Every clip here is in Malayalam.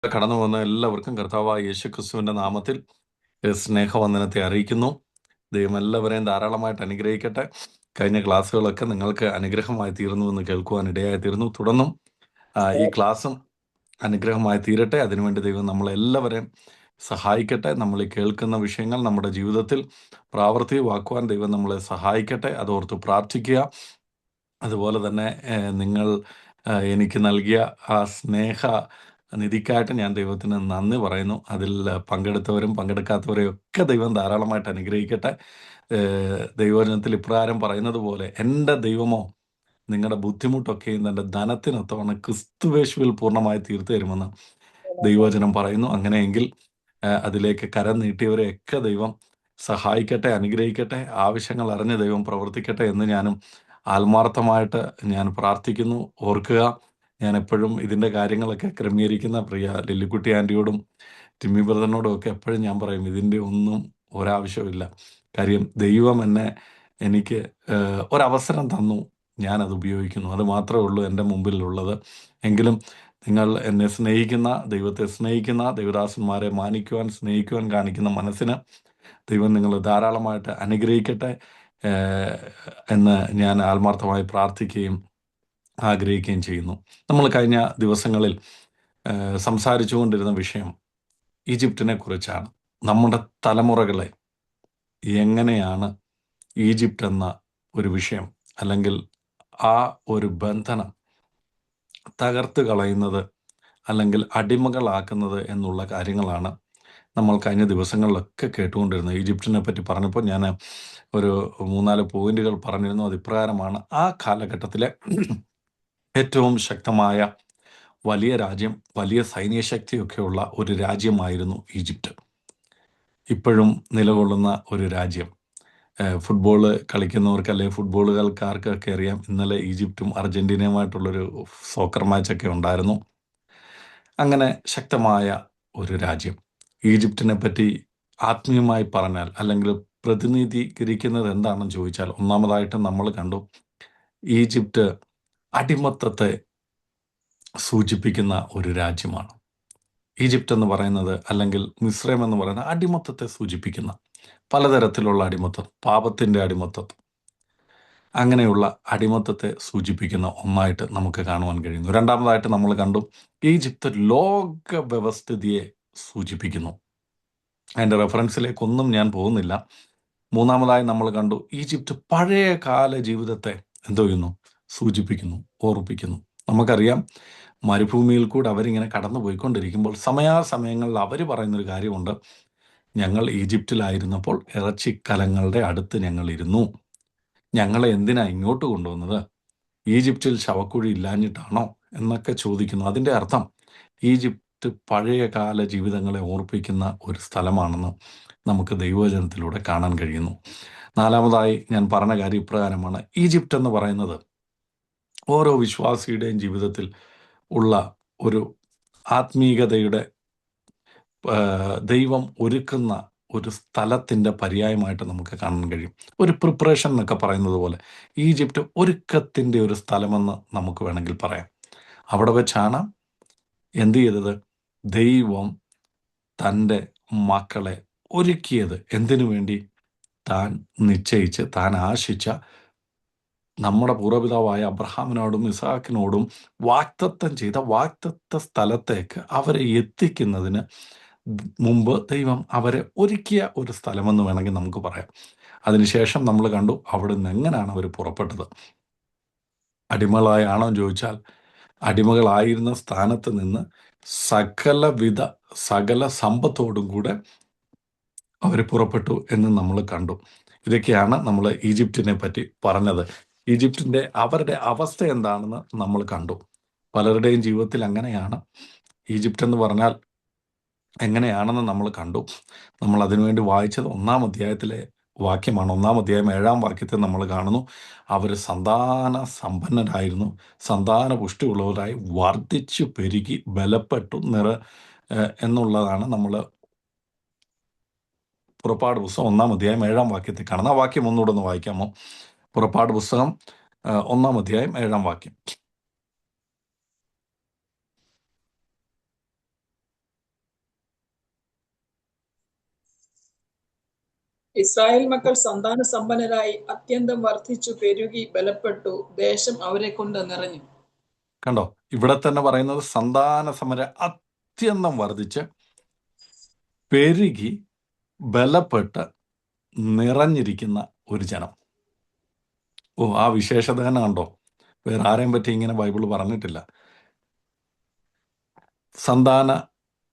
കടന്നു വന്ന എല്ലാവർക്കും കർത്താവായ യേശു ക്രിസ്തുവിൻ്റെ നാമത്തിൽ സ്നേഹവന്ദനത്തെ അറിയിക്കുന്നു. ദൈവം എല്ലാവരെയും ധാരാളമായിട്ട് അനുഗ്രഹിക്കട്ടെ. കഴിഞ്ഞ ക്ലാസ്സുകളൊക്കെ നിങ്ങൾക്ക് അനുഗ്രഹമായി തീർന്നു എന്ന് കേൾക്കുവാൻ ഇടയായി തീർന്നു. തുടർന്നും ഈ ക്ലാസ്സും അനുഗ്രഹമായി തീരട്ടെ. അതിനുവേണ്ടി ദൈവം നമ്മളെല്ലാവരെയും സഹായിക്കട്ടെ. നമ്മൾ ഈ കേൾക്കുന്ന വിഷയങ്ങൾ നമ്മുടെ ജീവിതത്തിൽ പ്രാവർത്തികമാക്കുവാൻ ദൈവം നമ്മളെ സഹായിക്കട്ടെ. അതോർത്ത് പ്രാർത്ഥിക്കുക. അതുപോലെ തന്നെ നിങ്ങൾ എനിക്ക് നൽകിയ ആ സ്നേഹ നിധിക്കായിട്ട് ഞാൻ ദൈവത്തിന് നന്ദി പറയുന്നു. അതിൽ പങ്കെടുത്തവരും പങ്കെടുക്കാത്തവരെയും ഒക്കെ ദൈവം ധാരാളമായിട്ട് അനുഗ്രഹിക്കട്ടെ. ദൈവവചനത്തിൽ ഇപ്രകാരം പറയുന്നത് പോലെ, എൻ്റെ ദൈവമോ നിങ്ങളുടെ ബുദ്ധിമുട്ടൊക്കെയും തൻ്റെ ധനത്തിനൊത്തവണ്ണം ക്രിസ്തുവേശുവിൽ പൂർണ്ണമായി തീർത്തു തരുമെന്ന് ദൈവവചനം പറയുന്നു. അങ്ങനെയെങ്കിൽ അതിലേക്ക് കരം നീട്ടിയവരെയൊക്കെ ദൈവം സഹായിക്കട്ടെ, അനുഗ്രഹിക്കട്ടെ. ആവശ്യങ്ങൾ അറിഞ്ഞ് ദൈവം പ്രവർത്തിക്കട്ടെ എന്ന് ഞാനും ആത്മാർത്ഥമായിട്ട് ഞാൻ പ്രാർത്ഥിക്കുന്നു. ഓർക്കുക, ഞാൻ എപ്പോഴും ഇതിൻ്റെ കാര്യങ്ങളൊക്കെ ക്രമീകരിക്കുന്ന പ്രിയ ലില്ലിക്കുട്ടി ആൻറ്റിയോടും ടിമ്മി ബ്രദറിനോടും ഒക്കെ എപ്പോഴും ഞാൻ പറയും, ഇതിൻ്റെ ഒന്നും ഒരാവശ്യമില്ല. കാര്യം ദൈവം എനിക്ക് ഒരവസരം തന്നു, ഞാനത് ഉപയോഗിക്കുന്നു. അത് മാത്രമേ ഉള്ളൂ എൻ്റെ മുമ്പിലുള്ളത്. എങ്കിലും നിങ്ങൾ എന്നെ സ്നേഹിക്കുന്ന, ദൈവത്തെ സ്നേഹിക്കുന്ന, ദൈവദാസന്മാരെ മാനിക്കുവാൻ, സ്നേഹിക്കുവാൻ കാണിക്കുന്ന മനസ്സിന് ദൈവം നിങ്ങൾ ധാരാളമായിട്ട് അനുഗ്രഹിക്കട്ടെ എന്ന് ഞാൻ ആത്മാർത്ഥമായി പ്രാർത്ഥിക്കുകയും ആഗ്രഹിക്കുകയും ചെയ്യുന്നു. നമ്മൾ കഴിഞ്ഞ ദിവസങ്ങളിൽ സംസാരിച്ചു കൊണ്ടിരുന്ന വിഷയം ഈജിപ്തിനെ കുറിച്ചാണ്. നമ്മുടെ തലമുറകളെ എങ്ങനെയാണ് ഈജിപ്റ്റ് എന്ന ഒരു വിഷയം, അല്ലെങ്കിൽ ആ ഒരു ബന്ധനം തകർത്ത് കളയുന്നത്, അല്ലെങ്കിൽ അടിമകളാക്കുന്നത് എന്നുള്ള കാര്യങ്ങളാണ് നമ്മൾ കഴിഞ്ഞ ദിവസങ്ങളിലൊക്കെ കേട്ടുകൊണ്ടിരുന്നത്. ഈജിപ്തിനെ പറ്റി പറഞ്ഞപ്പോൾ ഞാൻ ഒരു 3-4 പോയിന്റുകൾ പറഞ്ഞിരുന്നു. അത് ഇപ്രകാരമാണ്. ആ കാലഘട്ടത്തിലെ ഏറ്റവും ശക്തമായ വലിയ രാജ്യം, വലിയ സൈന്യശക്തിയൊക്കെയുള്ള ഒരു രാജ്യമായിരുന്നു ഈജിപ്റ്റ്. ഇപ്പോഴും നിലകൊള്ളുന്ന ഒരു രാജ്യം. ഫുട്ബോൾ കളിക്കുന്നവർക്ക്, അല്ലെങ്കിൽ ഫുട്ബോൾ കളിക്കാർക്കൊക്കെ അറിയാം, ഇന്നലെ ഈജിപ്തും അർജൻറ്റീനയുമായിട്ടുള്ളൊരു സോക്കർ മാച്ചൊക്കെ ഉണ്ടായിരുന്നു. അങ്ങനെ ശക്തമായ ഒരു രാജ്യം. ഈജിപ്തിനെ പറ്റി ആത്മീയമായി പറഞ്ഞാൽ, അല്ലെങ്കിൽ പ്രതിനിധീകരിക്കുന്നത് എന്താണെന്ന് ചോദിച്ചാൽ, ഒന്നാമതായിട്ട് നമ്മൾ കണ്ടു, ഈജിപ്റ്റ് അടിമത്തത്തെ സൂചിപ്പിക്കുന്ന ഒരു രാജ്യമാണ്. ഈജിപ്റ്റ് എന്ന് പറയുന്നത്, അല്ലെങ്കിൽ മിസ്രൈം എന്ന് പറയുന്നത്, അടിമത്തത്തെ സൂചിപ്പിക്കുന്ന, പലതരത്തിലുള്ള അടിമത്തം, പാപത്തിൻ്റെ അടിമത്തം, അങ്ങനെയുള്ള അടിമത്തത്തെ സൂചിപ്പിക്കുന്ന ഒന്നായിട്ട് നമുക്ക് കാണുവാൻ കഴിയുന്നു. രണ്ടാമതായിട്ട് നമ്മൾ കണ്ടു, ഈജിപ്ത് ലോക വ്യവസ്ഥിതിയെ സൂചിപ്പിക്കുന്നു. അതിൻ്റെ റെഫറൻസിലേക്കൊന്നും ഞാൻ പോകുന്നില്ല. മൂന്നാമതായി നമ്മൾ കണ്ടു, ഈജിപ്റ്റ് പഴയ കാല ജീവിതത്തെ എന്തോ ചെയ്യുന്നു, സൂചിപ്പിക്കുന്നു, ഓർപ്പിക്കുന്നു. നമുക്കറിയാം, മരുഭൂമിയിൽ കൂടെ അവരിങ്ങനെ കടന്നു പോയിക്കൊണ്ടിരിക്കുമ്പോൾ സമയാസമയങ്ങളിൽ അവർ പറയുന്നൊരു കാര്യമുണ്ട്, ഞങ്ങൾ ഈജിപ്തിലായിരുന്നപ്പോൾ ഇറച്ചിക്കലങ്ങളുടെ അടുത്ത് ഞങ്ങൾ ഇരുന്നു. ഞങ്ങളെ എന്തിനാ ഇങ്ങോട്ട് കൊണ്ടുവന്നത്? ഈജിപ്തിൽ ശവക്കുഴി ഇല്ലാഞ്ഞിട്ടാണോ എന്നൊക്കെ ചോദിക്കുന്നു. അതിൻ്റെ അർത്ഥം ഈജിപ്ത് പഴയകാല ജീവിതങ്ങളെ ഓർപ്പിക്കുന്ന ഒരു സ്ഥലമാണെന്ന് നമുക്ക് ദൈവവചനത്തിലൂടെ കാണാൻ കഴിയുന്നു. നാലാമതായി ഞാൻ പറഞ്ഞ കാര്യം ഇപ്രകാരമാണ്. ഈജിപ്റ്റ് എന്ന് പറയുന്നത് ഓരോ വിശ്വാസിയുടെയും ജീവിതത്തിൽ ഉള്ള ഒരു ആത്മീയതയുടെ ദൈവം ഒരുക്കുന്ന ഒരു സ്ഥലത്തിൻ്റെ പര്യായമായിട്ട് നമുക്ക് കാണാൻ കഴിയും. ഒരു പ്രിപ്പറേഷൻ എന്നൊക്കെ പറയുന്നത് പോലെ ഈജിപ്റ്റ് ഒരുക്കത്തിൻ്റെ ഒരു സ്ഥലമെന്ന് നമുക്ക് വേണമെങ്കിൽ പറയാം. അവിടെ വെച്ചാണ് എന്ത് ചെയ്തത്? ദൈവം തൻ്റെ മക്കളെ ഒരുക്കിയത്. എന്തിനു വേണ്ടി? താൻ നിശ്ചയിച്ച്, താൻ ആശിച്ച നമ്മുടെ പൂർവ്വപിതാവായ അബ്രഹാമിനോടും ഇസ്ഹാക്കിനോടും വാഗ്ദത്തം ചെയ്ത വാഗ്ദത്ത സ്ഥലത്തേക്ക് അവരെ എത്തിക്കുന്നതിന് മുമ്പ് ദൈവം അവരെ ഒരുക്കിയ ഒരു സ്ഥലമെന്ന് വേണമെങ്കിൽ നമുക്ക് പറയാം. അതിനുശേഷം നമ്മൾ കണ്ടു, അവിടുന്ന് എങ്ങനെയാണ് അവർ പുറപ്പെട്ടത്. അടിമകളായാണോ ചോദിച്ചാൽ, അടിമകളായിരുന്ന സ്ഥാനത്ത് നിന്ന് സകല സമ്പത്തോടും കൂടെ അവർ പുറപ്പെട്ടു എന്ന് നമ്മൾ കണ്ടു. ഇതൊക്കെയാണ് നമ്മൾ ഈജിപ്തിനെ പറ്റി പറഞ്ഞത്. ഈജിപ്തിൻ്റെ അവരുടെ അവസ്ഥ എന്താണെന്ന് നമ്മൾ കണ്ടു. പലരുടെയും ജീവിതത്തിൽ അങ്ങനെയാണ്. ഈജിപ്റ്റ് എന്ന് പറഞ്ഞാൽ എങ്ങനെയാണെന്ന് നമ്മൾ കണ്ടു. നമ്മൾ അതിനുവേണ്ടി വായിച്ചത് 1-ാം അധ്യായത്തിലെ വാക്യമാണ്. 1-ാം അധ്യായം 7-ാം വാക്യത്തിൽ നമ്മൾ കാണുന്നു, അവർ സന്താന സമ്പന്നരായിരുന്നു, സന്താന പുഷ്ടിയുള്ളവരായി വർദ്ധിച്ചു പെരുകി ബലപ്പെട്ടു എന്നുള്ളതാണ് നമ്മൾ പുറപ്പാട് പുസ്തകം 1-ാം അധ്യായം 7-ാം വാക്യത്തിൽ കാണുന്നത്. ആ വാക്യം ഒന്നുകൂടെ ഒന്ന് വായിക്കാമോ? പുറപ്പാട് പുസ്തകം 1-ാം അധ്യായം 7-ാം വാക്യം. ഇസ്രായേൽ മക്കൾ സന്താന സമ്പന്നരായി അത്യന്തം വർദ്ധിച്ചു പെരുകി ബലപ്പെട്ടു, ദേശം അവരെ കൊണ്ട് നിറഞ്ഞു. കണ്ടോ, ഇവിടെ തന്നെ പറയുന്നത് സന്താന സമര അത്യന്തം വർദ്ധിച്ച് പെരുകി ബലപ്പെട്ട് നിറഞ്ഞിരിക്കുന്ന ഒരു ജനം. ഓ, ആ വിശേഷത തന്നെ കണ്ടോ, വേറെ ആരെയും പറ്റി ഇങ്ങനെ ബൈബിൾ പറഞ്ഞിട്ടില്ല. സന്താന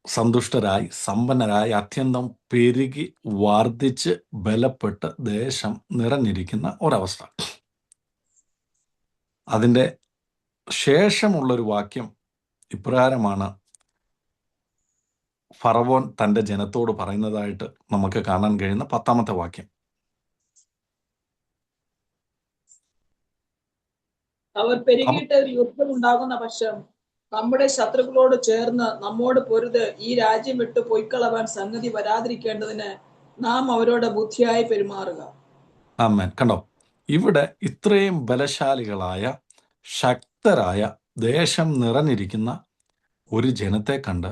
സന്തുഷ്ടരായി സമ്പന്നരായി അത്യന്തം പെരുകി വർദ്ധിച്ച് ബലപ്പെട്ട് ദേശം നിറഞ്ഞിരിക്കുന്ന ഒരവസ്ഥ. അതിൻ്റെ ശേഷമുള്ളൊരു വാക്യം ഇപ്രകാരമാണ് ഫറവോൻ തൻ്റെ ജനത്തോട് പറയുന്നതായിട്ട് നമുക്ക് കാണാൻ കഴിയുന്ന 10-ാമത്തെ വാക്യം. അവർ പെരുകിയിട്ട് ഒരു യുദ്ധം ഉണ്ടാകുന്ന പക്ഷം നമ്മുടെ ശത്രുക്കളോട് ചേർന്ന് നമ്മോട് പൊരുത് ഈ രാജ്യം വിട്ട് പൊയ്ക്കളവാൻ സംഗതി വരാതിരിക്കേണ്ടതിന് നാം അവരോട് ബുദ്ധിയായി പെരുമാറുക. ആമേൻ. കണ്ടോ, ഇവിടെ ഇത്രയും ബലശാലികളായ ശക്തരായ ദേശം നിറഞ്ഞിരിക്കുന്ന ഒരു ജനത്തെ കണ്ട്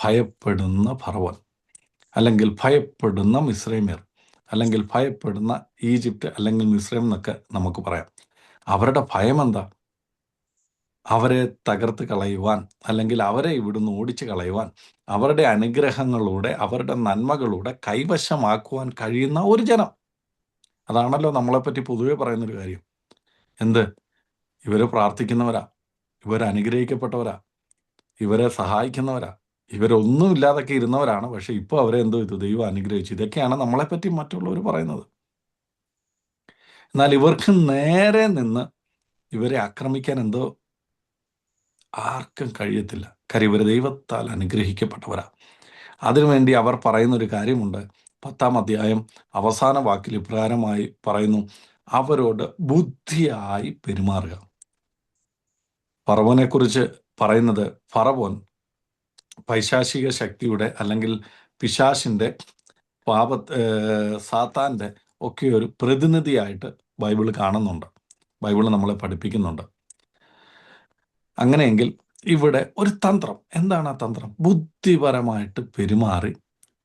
ഭയപ്പെടുന്ന ഫറവോൻ, അല്ലെങ്കിൽ ഭയപ്പെടുന്ന മിസ്രൈമ്യർ, അല്ലെങ്കിൽ ഭയപ്പെടുന്ന ഈജിപ്റ്റ് അല്ലെങ്കിൽ മിസ്രൈം എന്നൊക്കെ നമുക്ക് പറയാം. അവരുടെ ഭയം എന്താ? അവരെ തകർത്ത് കളയുവാൻ, അല്ലെങ്കിൽ അവരെ ഇവിടുന്ന് ഓടിച്ചു കളയുവാൻ, അവരുടെ അനുഗ്രഹങ്ങളൂടെ അവരുടെ നന്മകളൂടെ കൈവശമാക്കുവാൻ കഴിയുന്ന ഒരു ജനം. അതാണല്ലോ നമ്മളെപ്പറ്റി പൊതുവെ പറയുന്നൊരു കാര്യം. എന്ത്? ഇവർ പ്രാർത്ഥിക്കുന്നവരാ, ഇവർ അനുഗ്രഹിക്കപ്പെട്ടവരാ, ഇവരെ സഹായിക്കുന്നവരാ, ഇവരൊന്നുമില്ലാതൊക്കെ ഇരുന്നവരാണ്. പക്ഷെ ഇപ്പോൾ അവരെ എന്തോ ഇത് ദൈവം അനുഗ്രഹിച്ചു. ഇതൊക്കെയാണ് നമ്മളെപ്പറ്റി മറ്റുള്ളവർ പറയുന്നത്. എന്നാൽ ഇവർക്ക് നേരെ നിന്ന് ഇവരെ ആക്രമിക്കാൻ എന്തോ ആർക്കും കഴിയത്തില്ല. കാര്യം ഇവർ ദൈവത്താൽ അനുഗ്രഹിക്കപ്പെട്ടവരാ. അതിനുവേണ്ടി അവർ പറയുന്നൊരു കാര്യമുണ്ട്. 10-ാം അധ്യായം അവസാന വാക്കിൽ ഇപ്രകാരമായി പറയുന്നു: അവരോട് ബുദ്ധിയായി പെരുമാറുക. ഫറവോനെ കുറിച്ച് പറയുന്നത്, ഫറവോൻ പൈശാചിക ശക്തിയുടെ അല്ലെങ്കിൽ പിശാശിൻ്റെ സാത്താൻ്റെ ഒക്കെ ഒരു പ്രതിനിധിയായിട്ട് ബൈബിൾ കാണുന്നുണ്ട്, ബൈബിൾ നമ്മളെ പഠിപ്പിക്കുന്നുണ്ട്. അങ്ങനെയെങ്കിൽ ഇവിടെ ഒരു തന്ത്രം, എന്താണ് ആ തന്ത്രം? ബുദ്ധിപരമായിട്ട് പെരുമാറി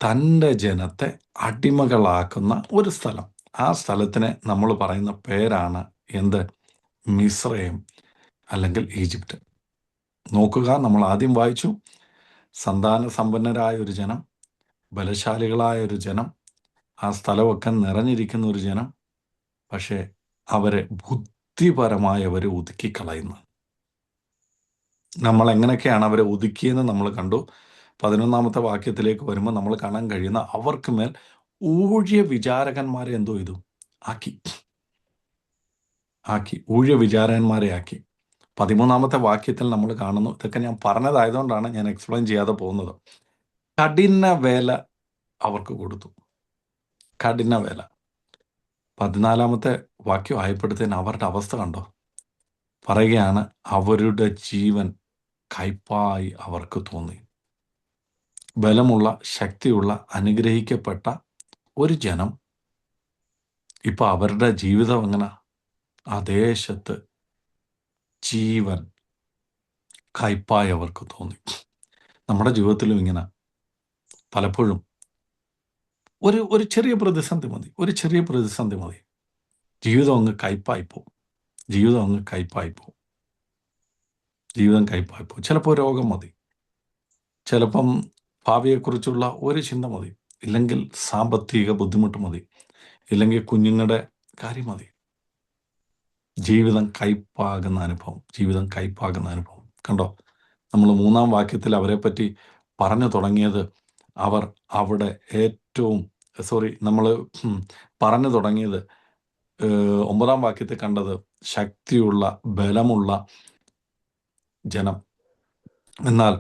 തൻ്റെ ജനത്തെ അടിമകളാക്കുന്ന ഒരു സ്ഥലം. ആ സ്ഥലത്തിന് നമ്മൾ പറയുന്ന പേരാണ് എന്ത്? മിസ്രൈം അല്ലെങ്കിൽ ഈജിപ്റ്റ്. നോക്കുക, നമ്മൾ ആദ്യം വായിച്ചു, സന്താന സമ്പന്നരായ ഒരു ജനം, ബലശാലികളായ ഒരു ജനം, ആ സ്ഥലമൊക്കെ നിറഞ്ഞിരിക്കുന്ന ഒരു ജനം. പക്ഷേ അവരെ ബുദ്ധിപരമായി അവരെ ഒതുക്കിക്കളയുന്നു. നമ്മൾ എങ്ങനെയൊക്കെയാണ് അവരെ ഒതുക്കിയെന്ന് നമ്മൾ കണ്ടു. 11-ാമത്തെ വാക്യത്തിലേക്ക് വരുമ്പോൾ നമ്മൾ കാണാൻ കഴിയുന്ന, അവർക്ക് മേൽ ഊഴിയ വിചാരകന്മാരെ എന്തോ ചെയ്തു? ആക്കി ഊഴിയ വിചാരകന്മാരെ ആക്കി. 13-ാമത്തെ വാക്യത്തിൽ നമ്മൾ കാണുന്നു, ഇതൊക്കെ ഞാൻ പറഞ്ഞതായതുകൊണ്ടാണ് ഞാൻ എക്സ്പ്ലെയിൻ ചെയ്യാതെ പോകുന്നത്. കഠിന വേല അവർക്ക് കൊടുത്തു, കഠിന വേല. 14-ാമത്തെ വാക്യം ആയപ്പെടുത്തേന് അവരുടെ അവസ്ഥ കണ്ടോ? പറയുകയാണ്, അവരുടെ ജീവൻ കയ്പായി അവർക്ക് തോന്നി. ബലമുള്ള, ശക്തിയുള്ള, അനുഗ്രഹിക്കപ്പെട്ട ഒരു ജനം, ഇപ്പൊ അവരുടെ ജീവിതം എങ്ങനെ? ആ ദേശത്ത് ജീവൻ കയ്പായി അവർക്ക് തോന്നി. നമ്മുടെ ജീവിതത്തിലും ഇങ്ങനെ പലപ്പോഴും ഒരു ചെറിയ പ്രതിസന്ധി മതി, ഒരു ചെറിയ പ്രതിസന്ധി മതി, ജീവിതം അങ്ങ് കയ്പായിപ്പോ, ജീവിതം അങ്ങ് കയ്പായിപ്പോ, ജീവിതം കയ്പായിപ്പോ. ചിലപ്പോൾ രോഗം മതി, ചിലപ്പം ഭാവിയെക്കുറിച്ചുള്ള ഒരു ചിന്ത മതി, ഇല്ലെങ്കിൽ സാമ്പത്തിക ബുദ്ധിമുട്ട് മതി, ഇല്ലെങ്കിൽ കുഞ്ഞുങ്ങളുടെ കാര്യം മതി. ജീവിതം കയ്പാകുന്ന അനുഭവം, ജീവിതം കയ്പാകുന്ന അനുഭവം. കണ്ടോ, നമ്മൾ 3-ാം വാക്യത്തിൽ അവരെ പറ്റി പറഞ്ഞു തുടങ്ങിയത്, അവർ അവിടെ നമ്മൾ പറഞ്ഞു തുടങ്ങിയത് 9-ാം വാക്യത്തിൽ കണ്ടത് ശക്തിയുള്ള, ബലമുള്ള ജനം. എന്നാൽ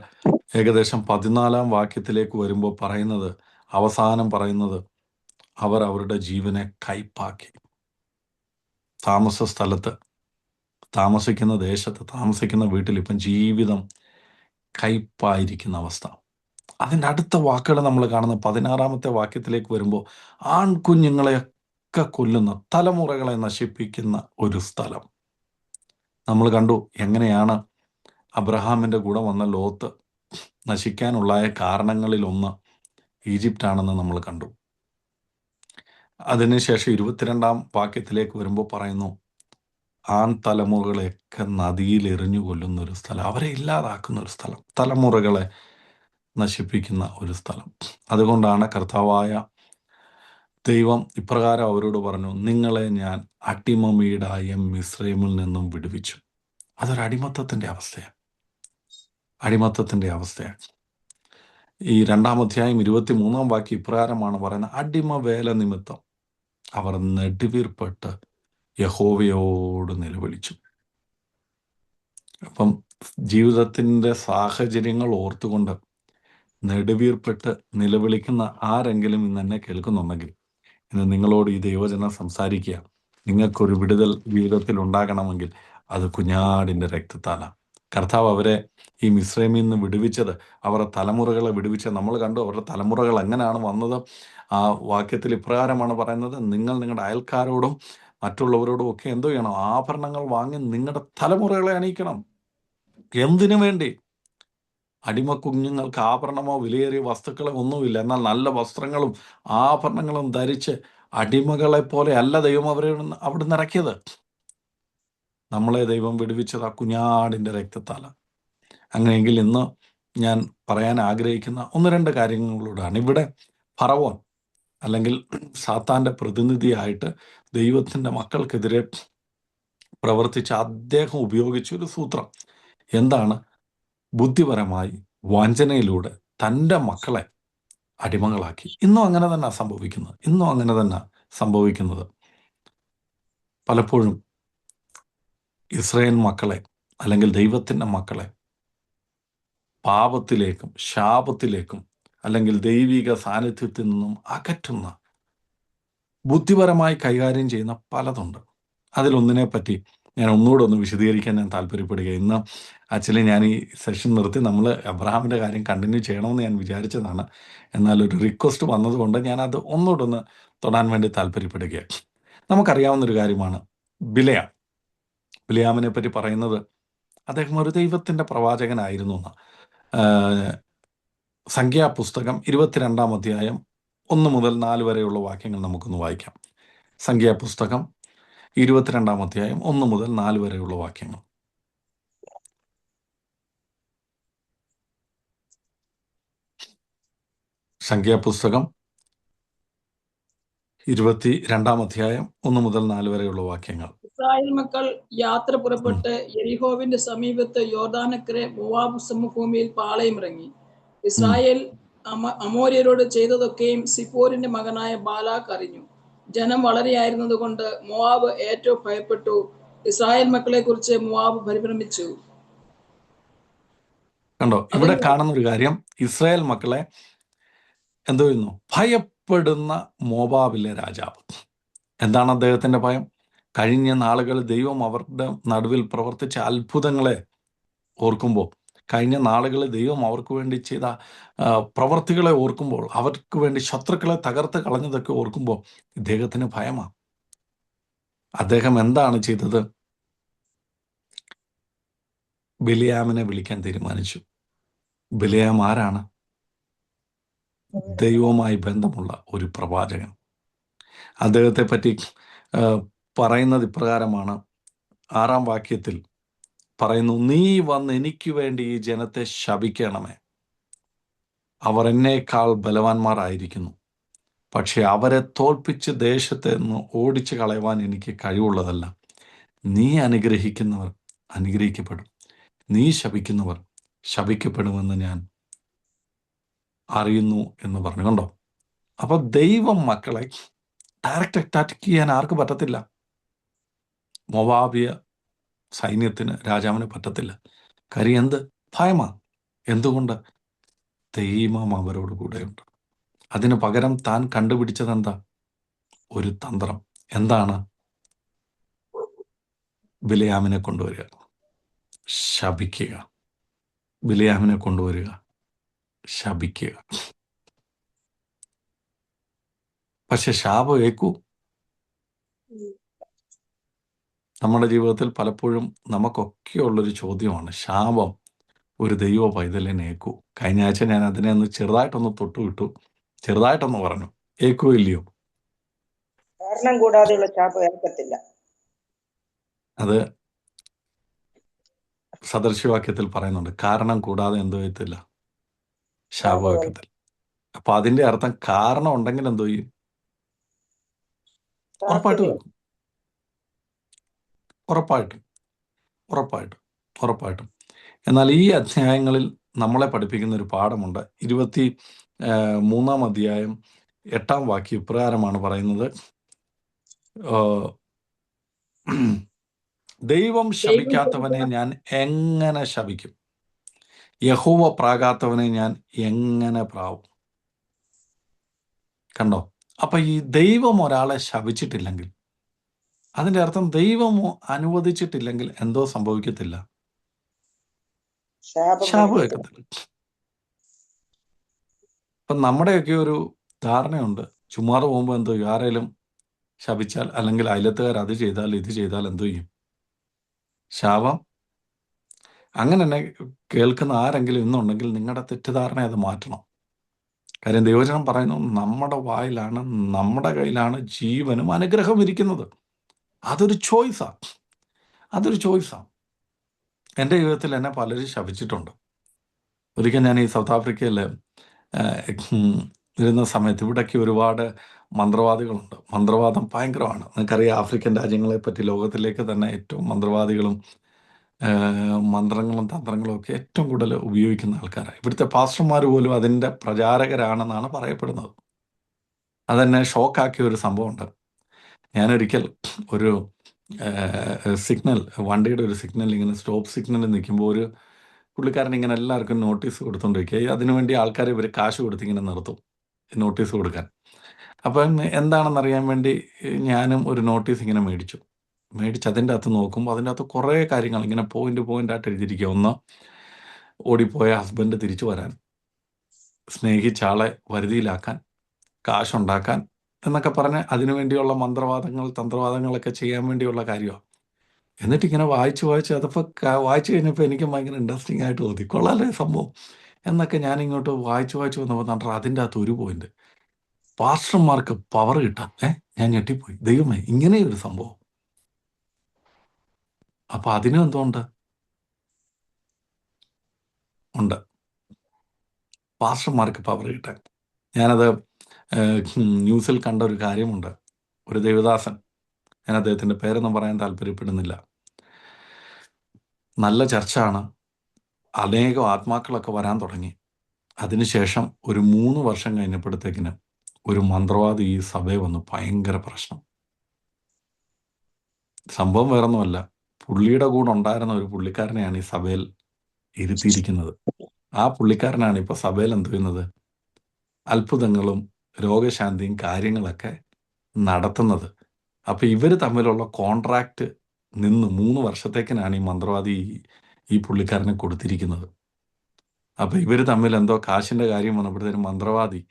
ഏകദേശം 14-ാം വാക്യത്തിലേക്ക് വരുമ്പോൾ പറയുന്നത്, അവസാനം പറയുന്നത്, അവർ അവരുടെ ജീവനെ കയ്പാക്കി. താമസ സ്ഥലത്ത്, താമസിക്കുന്ന ദേശത്ത്, താമസിക്കുന്ന വീട്ടിൽ ഇപ്പം ജീവിതം കയ്പായിരിക്കുന്ന അവസ്ഥ. അതിൻ്റെ അടുത്ത വാക്കുകൾ നമ്മൾ കാണുന്ന 16-ാമത്തെ വാക്യത്തിലേക്ക് വരുമ്പോൾ, ആൺകുഞ്ഞുങ്ങളെയൊക്കെ കൊല്ലുന്ന, തലമുറകളെ നശിപ്പിക്കുന്ന ഒരു സ്ഥലം. നമ്മൾ കണ്ടു എങ്ങനെയാണ് അബ്രഹാമിൻ്റെ കൂടെ വന്ന ലോത്ത് നശിക്കാനുള്ള കാരണങ്ങളിലൊന്ന് ഈജിപ്റ്റാണെന്ന് നമ്മൾ കണ്ടു. അതിനുശേഷം 22 വാക്യത്തിലേക്ക് വരുമ്പോൾ പറയുന്നു, ആൺ തലമുറകളെയൊക്കെ നദിയിൽ എറിഞ്ഞു കൊല്ലുന്ന ഒരു സ്ഥലം, അവരെ ഇല്ലാതാക്കുന്ന ഒരു സ്ഥലം, തലമുറകളെ നശിപ്പിക്കുന്ന ഒരു സ്ഥലം. അതുകൊണ്ടാണ് കർത്താവായ ദൈവം ഇപ്രകാരം അവരോട് പറഞ്ഞു, നിങ്ങളെ ഞാൻ അടിമമീടായ മിസ്രൈമിൽ നിന്നും വിടുവിച്ചു. അതൊരു അടിമത്തത്തിൻ്റെ അവസ്ഥയാണ്, അടിമത്തത്തിൻ്റെ അവസ്ഥയാണ്. ഈ 2-ാം അധ്യായം 23-ാം വാക്യം ഇപ്രകാരമാണ് പറയുന്നത്, അടിമ വേല നിമിത്തം അവർ നെടുവീർപ്പെട്ട് യഹോവയോട് നിലവിളിച്ചു. അപ്പം ജീവിതത്തിൻ്റെ സാഹചര്യങ്ങൾ ഓർത്തുകൊണ്ട് നെടുവീർപ്പെട്ട് നിലവിളിക്കുന്ന ആരെങ്കിലും ഇന്ന് എന്നെ കേൾക്കുന്നുണ്ടെങ്കിൽ, ഇന്ന് നിങ്ങളോട് ഈ ദൈവജനം സംസാരിക്കുക, നിങ്ങൾക്കൊരു വിടുതൽ ജീവിതത്തിൽ ഉണ്ടാകണമെങ്കിൽ അത് കുഞ്ഞാടിൻ്റെ രക്തത്താലാണ്. കർത്താവ് അവരെ ഈ മിസ്രൈമിൽ നിന്ന് വിടുവിച്ചത്, അവരുടെ തലമുറകളെ വിടുവിച്ചത് നമ്മൾ കണ്ടു. അവരുടെ തലമുറകൾ എങ്ങനെയാണ് വന്നത്? ആ വാക്യത്തിൽ ഇപ്രകാരമാണ് പറയുന്നത്, നിങ്ങൾ നിങ്ങളുടെ അയൽക്കാരോടും മറ്റുള്ളവരോടും ഒക്കെ എന്തോ ചെയ്യണം? ആഭരണങ്ങൾ വാങ്ങി നിങ്ങളുടെ തലമുറകളെ അണിയിക്കണം. എന്തിനു വേണ്ടി? അടിമ കുഞ്ഞുങ്ങൾക്ക് ആഭരണമോ വിലയേറിയ വസ്തുക്കളോ ഒന്നുമില്ല, എന്നാൽ നല്ല വസ്ത്രങ്ങളും ആഭരണങ്ങളും ധരിച്ച് അടിമകളെ പോലെ അല്ല ദൈവം അവരെ അവിടുന്ന് ഇറക്കിയത്. നമ്മളെ ദൈവം വിടുവിച്ചത് ആ കുഞ്ഞാടിൻ്റെ രക്തത്താലാണ്. അങ്ങനെയെങ്കിൽ ഇന്ന് ഞാൻ പറയാൻ ആഗ്രഹിക്കുന്ന 1-2 കാര്യങ്ങളോടാണ്. ഇവിടെ ഫറവോൻ അല്ലെങ്കിൽ സാത്താൻ്റെ പ്രതിനിധിയായിട്ട് ദൈവത്തിൻ്റെ മക്കൾക്കെതിരെ പ്രവർത്തിച്ച അദ്ദേഹം ഉപയോഗിച്ചൊരു സൂത്രം എന്താണ്? ബുദ്ധിപരമായി വഞ്ചനയിലൂടെ തൻ്റെ മക്കളെ അടിമകളാക്കി. ഇന്നും അങ്ങനെ തന്നെ സംഭവിക്കുന്നത്. പലപ്പോഴും ഇസ്രായേൽ മക്കളെ അല്ലെങ്കിൽ ദൈവത്തിൻ്റെ മക്കളെ പാപത്തിലേക്കും ശാപത്തിലേക്കും അല്ലെങ്കിൽ ദൈവിക സാന്നിധ്യത്തിൽ നിന്നും അകറ്റുന്ന ബുദ്ധിപരമായി കൈകാര്യം ചെയ്യുന്ന പലതുണ്ട്. അതിലൊന്നിനെ പറ്റി ഞാൻ ഒന്നുകൂടെ ഒന്ന് വിശദീകരിക്കാൻ ഞാൻ താല്പര്യപ്പെടുക. ഇന്ന് ആക്ച്വലി ഞാൻ ഈ സെഷൻ നിർത്തി നമ്മൾ അബ്രഹാമിൻ്റെ കാര്യം കണ്ടിന്യൂ ചെയ്യണമെന്ന് ഞാൻ വിചാരിച്ചതാണ്. എന്നാൽ ഒരു റിക്വസ്റ്റ് വന്നതുകൊണ്ട് ഞാനത് ഒന്നുകൂടെ ഒന്ന് തൊടാൻ വേണ്ടി താല്പര്യപ്പെടുകയാണ്. നമുക്കറിയാവുന്നൊരു കാര്യമാണ് ബിലെയാമിനെ പറ്റി പറയുന്നത്, അദ്ദേഹം ഒരു ദൈവത്തിൻ്റെ പ്രവാചകനായിരുന്നു എന്ന്. സംഖ്യാപുസ്തകം 22-ാം അധ്യായം 1 മുതൽ 4 വരെയുള്ള വാക്യങ്ങൾ നമുക്കൊന്ന് വായിക്കാം. സംഖ്യാപുസ്തകം 22-ാം അധ്യായം 1 മുതൽ 4 വരെയുള്ള വാക്യങ്ങൾ. സംഖ്യാപുസ്തകം 22-ാം അധ്യായം 1 മുതൽ 4 വരെയുള്ള വാക്യങ്ങൾ. ഇസ്രായേൽ മക്കൾ യാത്ര പുറപ്പെട്ട് യെരിഹോവിന്റെ സമീപത്ത് യോർദാനക്കരെ മോവാബ് സമഭൂമിയിൽ പാളയമിറങ്ങി. ഇസ്രായേൽ അമോര്യരോട് ചെയ്തതൊക്കെയും സിപ്പോരിന്റെ മകനായ ബാലാക്ക് അറിഞ്ഞു. ജനം വളരെയായിരുന്നത് കൊണ്ട് മോവാബ് ഏറ്റവും ഭയപ്പെട്ടു. ഇസ്രായേൽ മക്കളെ കുറിച്ച് മോവാബ് പരിഭ്രമിച്ചു. കണ്ടോ, ഇവിടെ കാണുന്ന ഒരു കാര്യം, ഇസ്രായേൽ മക്കളെ എന്തോ ചെയ്യുന്നു? ഭയപ്പെടുന്ന മോവാബിലെ രാജാവ്. എന്താണ് അദ്ദേഹത്തിന്റെ ഭയം? കഴിഞ്ഞ നാളുകളിൽ ദൈവം അവരുടെ നടുവിൽ പ്രവർത്തിച്ച അത്ഭുതങ്ങളെ ഓർക്കുമ്പോൾ, കഴിഞ്ഞ നാളുകളിൽ ദൈവം അവർക്ക് വേണ്ടി ചെയ്ത പ്രവർത്തികളെ ഓർക്കുമ്പോൾ, അവർക്ക് വേണ്ടി ശത്രുക്കളെ തകർത്ത് കളഞ്ഞതൊക്കെ ഓർക്കുമ്പോൾ ഇദ്ദേഹത്തിന് ഭയമാണ്. അദ്ദേഹം എന്താണ് ചെയ്തത്? ബിലെയാമിനെ വിളിക്കാൻ തീരുമാനിച്ചു. ബിലെയാം ആരാണ്? ദൈവവുമായി ബന്ധമുള്ള ഒരു പ്രവാചകൻ. അദ്ദേഹത്തെ പറ്റി പറയുന്നത് ഇപ്രകാരമാണ്. 6-ാം വാക്യത്തിൽ പറയുന്നു, നീ വന്ന് എനിക്ക് വേണ്ടി ഈ ജനത്തെ ശപിക്കണമേ. അവർ എന്നേക്കാൾ ബലവാന്മാരായിരിക്കുന്നു, പക്ഷെ അവരെ തോൽപ്പിച്ച് ദേശത്തെ നിന്ന് ഓടിച്ചു കളയുവാൻ എനിക്ക് കഴിവുള്ളതല്ല. നീ അനുഗ്രഹിക്കുന്നവർ അനുഗ്രഹിക്കപ്പെടും, നീ ശപിക്കുന്നവർ ശപിക്കപ്പെടുമെന്ന് ഞാൻ അറിയുന്നു എന്ന് പറഞ്ഞു. കണ്ടോ? അപ്പൊ ദൈവം മക്കളെ ഡയറക്റ്റ് അറ്റാക്ക് ചെയ്യാൻ ആർക്ക് പറ്റത്തില്ല? മോവാബിയ സൈന്യത്തിന്, രാജാവിന് പറ്റത്തില്ല. കാര്യം എന്ത്? ഭയമാണ്. എന്തുകൊണ്ട്? ദൈവം അവരോട് കൂടെയുണ്ട്. അതിന് പകരം താൻ കണ്ടുപിടിച്ചത് എന്താ? ഒരു തന്ത്രം. എന്താണ്? ബിലെയാമിനെ കൊണ്ടുവരിക, ശപിക്കുക. ബിലെയാമിനെ കൊണ്ടുവരിക, ശപിക്കുക. പക്ഷെ ശാപം ഏക്കൂ. നമ്മുടെ ജീവിതത്തിൽ പലപ്പോഴും നമുക്കൊക്കെയുള്ളൊരു ചോദ്യമാണ്, ശാപം ഒരു ദൈവ പൈതലിനെ ഏക്കൂ? കഴിഞ്ഞ ആഴ്ച ഞാൻ അതിനെ ഒന്ന് ചെറുതായിട്ടൊന്ന് തൊട്ടുവിട്ടു, ചെറുതായിട്ടൊന്ന് പറഞ്ഞു, ഏക്കോ ഇല്ലയോ? കാരണം കൂടാതെയുള്ള ശാപം ഏൽക്കത്തില്ല. അത് സദൃശവാക്യത്തിൽ പറയുന്നുണ്ട്, കാരണം കൂടാതെ എന്തോ ചെയ്യത്തില്ല, ശാപം ശാപം വെക്കത്തില്ല. അപ്പൊ അതിന്റെ അർത്ഥം കാരണം ഉണ്ടെങ്കിൽ എന്തോ ചെയ്യും? ഉറപ്പായിട്ട് ഏൽക്കത്തില്ല. വെക്കും. ഉറപ്പായിട്ടും ഉറപ്പായിട്ടും ഉറപ്പായിട്ടും. എന്നാൽ ഈ അധ്യായങ്ങളിൽ നമ്മളെ പഠിപ്പിക്കുന്ന ഒരു പാഠമുണ്ട്. 23 അധ്യായം 8 വാക്യം ഇപ്രകാരമാണ് പറയുന്നത്: ദൈവം ശപിക്കാത്തവനെ ഞാൻ എങ്ങനെ ശപിക്കും? യഹോവ പ്രാകാത്തവനെ ഞാൻ എങ്ങനെ പ്രാവും? കണ്ടോ? അപ്പൊ ഈ ദൈവം ഒരാളെ ശപിച്ചിട്ടില്ലെങ്കിൽ, അതിന്റെ അർത്ഥം ദൈവം അനുവദിച്ചിട്ടില്ലെങ്കിൽ എന്തോ സംഭവിക്കത്തില്ല, ശാപം വെക്കത്തില്ല. ഇപ്പം നമ്മുടെയൊക്കെ ഒരു ധാരണയുണ്ട്, ചുമ്മാതെ പോകുമ്പോൾ എന്തോ ചെയ്യും, ആരെങ്കിലും ശപിച്ചാൽ അല്ലെങ്കിൽ അയലത്തുകാർ അത് ചെയ്താൽ ഇത് ചെയ്താൽ എന്തോ ചെയ്യും, ശാപം. അങ്ങനെ തന്നെ കേൾക്കുന്ന ആരെങ്കിലും ഇന്നുണ്ടെങ്കിൽ നിങ്ങളുടെ തെറ്റിദ്ധാരണ അത് മാറ്റണം. കാര്യം ദൈവവചനം പറയുന്നു, നമ്മുടെ വായിലാണ്, നമ്മുടെ കയ്യിലാണ് ജീവനും അനുഗ്രഹവും ഇരിക്കുന്നത്. അതൊരു ചോയ്സാ, അതൊരു ചോയ്സാ. എൻ്റെ ജീവിതത്തിൽ എന്നെ പലരും ശപിച്ചിട്ടുണ്ട്. ഒരിക്കൽ ഞാൻ ഈ സൗത്ത് ആഫ്രിക്കയിൽ ഇരുന്ന സമയത്ത് ഇവിടേക്ക് ഒരുപാട് മന്ത്രവാദികളുണ്ട്. മന്ത്രവാദം ഭയങ്കരമാണ്. നിങ്ങൾക്കറിയാം, ആഫ്രിക്കൻ രാജ്യങ്ങളെ പറ്റി ലോകത്തിലേക്ക് തന്നെ ഏറ്റവും മന്ത്രവാദികളും മന്ത്രങ്ങളും തന്ത്രങ്ങളും ഒക്കെ ഏറ്റവും കൂടുതൽ ഉപയോഗിക്കുന്ന ആൾക്കാരാണ്. ഇവിടുത്തെ പാസ്റ്റർമാർ പോലും അതിൻ്റെ പ്രചാരകരാണെന്നാണ് പറയപ്പെടുന്നത്. അതെന്നെ ഷോക്കാക്കിയ ഒരു സംഭവമുണ്ട്. ഞാനൊരിക്കൽ ഒരു സിഗ്നൽ, വണ്ടിയുടെ ഒരു സിഗ്നൽ, ഇങ്ങനെ സ്റ്റോപ്പ് സിഗ്നലിൽ നിൽക്കുമ്പോൾ ഒരു പുള്ളിക്കാരൻ ഇങ്ങനെ എല്ലാവർക്കും നോട്ടീസ് കൊടുത്തുകൊണ്ടിരിക്കുക. അതിനുവേണ്ടി ആൾക്കാരെ ഇവർ കാശ് കൊടുത്ത് ഇങ്ങനെ നിർത്തും നോട്ടീസ് കൊടുക്കാൻ. അപ്പം എന്താണെന്നറിയാൻ വേണ്ടി ഞാനും ഒരു നോട്ടീസ് ഇങ്ങനെ മേടിച്ച് അതിൻ്റെ അകത്ത് നോക്കുമ്പോൾ അതിൻ്റെ അകത്ത് കുറേ കാര്യങ്ങൾ ഇങ്ങനെ പോയിൻ്റായിട്ട് എഴുതിയിരിക്കുക. ഒന്ന്, ഓടിപ്പോയ ഹസ്ബൻഡ് തിരിച്ചു വരാൻ, സ്നേഹിച്ച ആളെ വരുതിയിലാക്കാൻ, കാശുണ്ടാക്കാൻ എന്നൊക്കെ പറഞ്ഞ് അതിനുവേണ്ടിയുള്ള മന്ത്രവാദങ്ങൾ തന്ത്രവാദങ്ങളൊക്കെ ചെയ്യാൻ വേണ്ടിയുള്ള കാര്യമാണ്. എന്നിട്ടിങ്ങനെ വായിച്ച് അതപ്പോൾ വായിച്ചു കഴിഞ്ഞപ്പോൾ എനിക്ക് ഭയങ്കര ഇൻട്രസ്റ്റിംഗ് ആയിട്ട് തോന്നി. കൊള്ളാലേ സംഭവം എന്നൊക്കെ ഞാനിങ്ങോട്ട് വായിച്ചു വന്നപ്പോൾ നട്ടാൽ അതിൻ്റെ അകത്ത് ഒരു പോയിന്റ്, പാസ്റ്റർമാർക്ക് പവർ കിട്ടാൻ. ഞാൻ ഞെട്ടിപ്പോയി, ദൈവമേ, ഇങ്ങനെയൊരു സംഭവം. അപ്പം അതിനും എന്തുകൊണ്ട് ഉണ്ട്, പാസ്റ്റർമാർക്ക് പവർ കിട്ടാൻ. ഞാനത് ന്യൂസിൽ കണ്ട ഒരു കാര്യമുണ്ട്. ഒരു ദേവദാസൻ, ഞാൻ അദ്ദേഹത്തിൻ്റെ പേരൊന്നും പറയാൻ താല്പര്യപ്പെടുന്നില്ല, നല്ല ചർച്ചാണ്, അനേകം ആത്മാക്കളൊക്കെ വരാൻ തുടങ്ങി. അതിനുശേഷം ഒരു 3 വർഷം കഴിഞ്ഞപ്പോഴത്തേക്കിന് ഒരു മന്ത്രവാദി ഈ സഭയിൽ വന്ന് ഭയങ്കര പ്രശ്നം. സംഭവം വേറൊന്നുമല്ല, പുള്ളിയുടെ കൂടെ ഉണ്ടായിരുന്ന ഒരു പുള്ളിക്കാരനെയാണ് ഈ സഭയിൽ ഇരുത്തിയിരിക്കുന്നത്. ആ പുള്ളിക്കാരനാണ് ഇപ്പോൾ സഭയിൽ എന്ത് ചെയ്യുന്നത്, അത്ഭുതങ്ങളും രോഗശാന്തിയും കാര്യങ്ങളൊക്കെ നടത്തുന്നത്. അപ്പം ഇവർ തമ്മിലുള്ള കോൺട്രാക്റ്റ് നിന്ന് 3 വർഷത്തേക്കിനാണ് ഈ മന്ത്രവാദി ഈ പുള്ളിക്കാരനെ കൊടുത്തിരിക്കുന്നത്. അപ്പം ഇവർ തമ്മിൽ എന്തോ കാശിൻ്റെ കാര്യം വന്നപ്പോഴത്തേനും മന്ത്രവാദി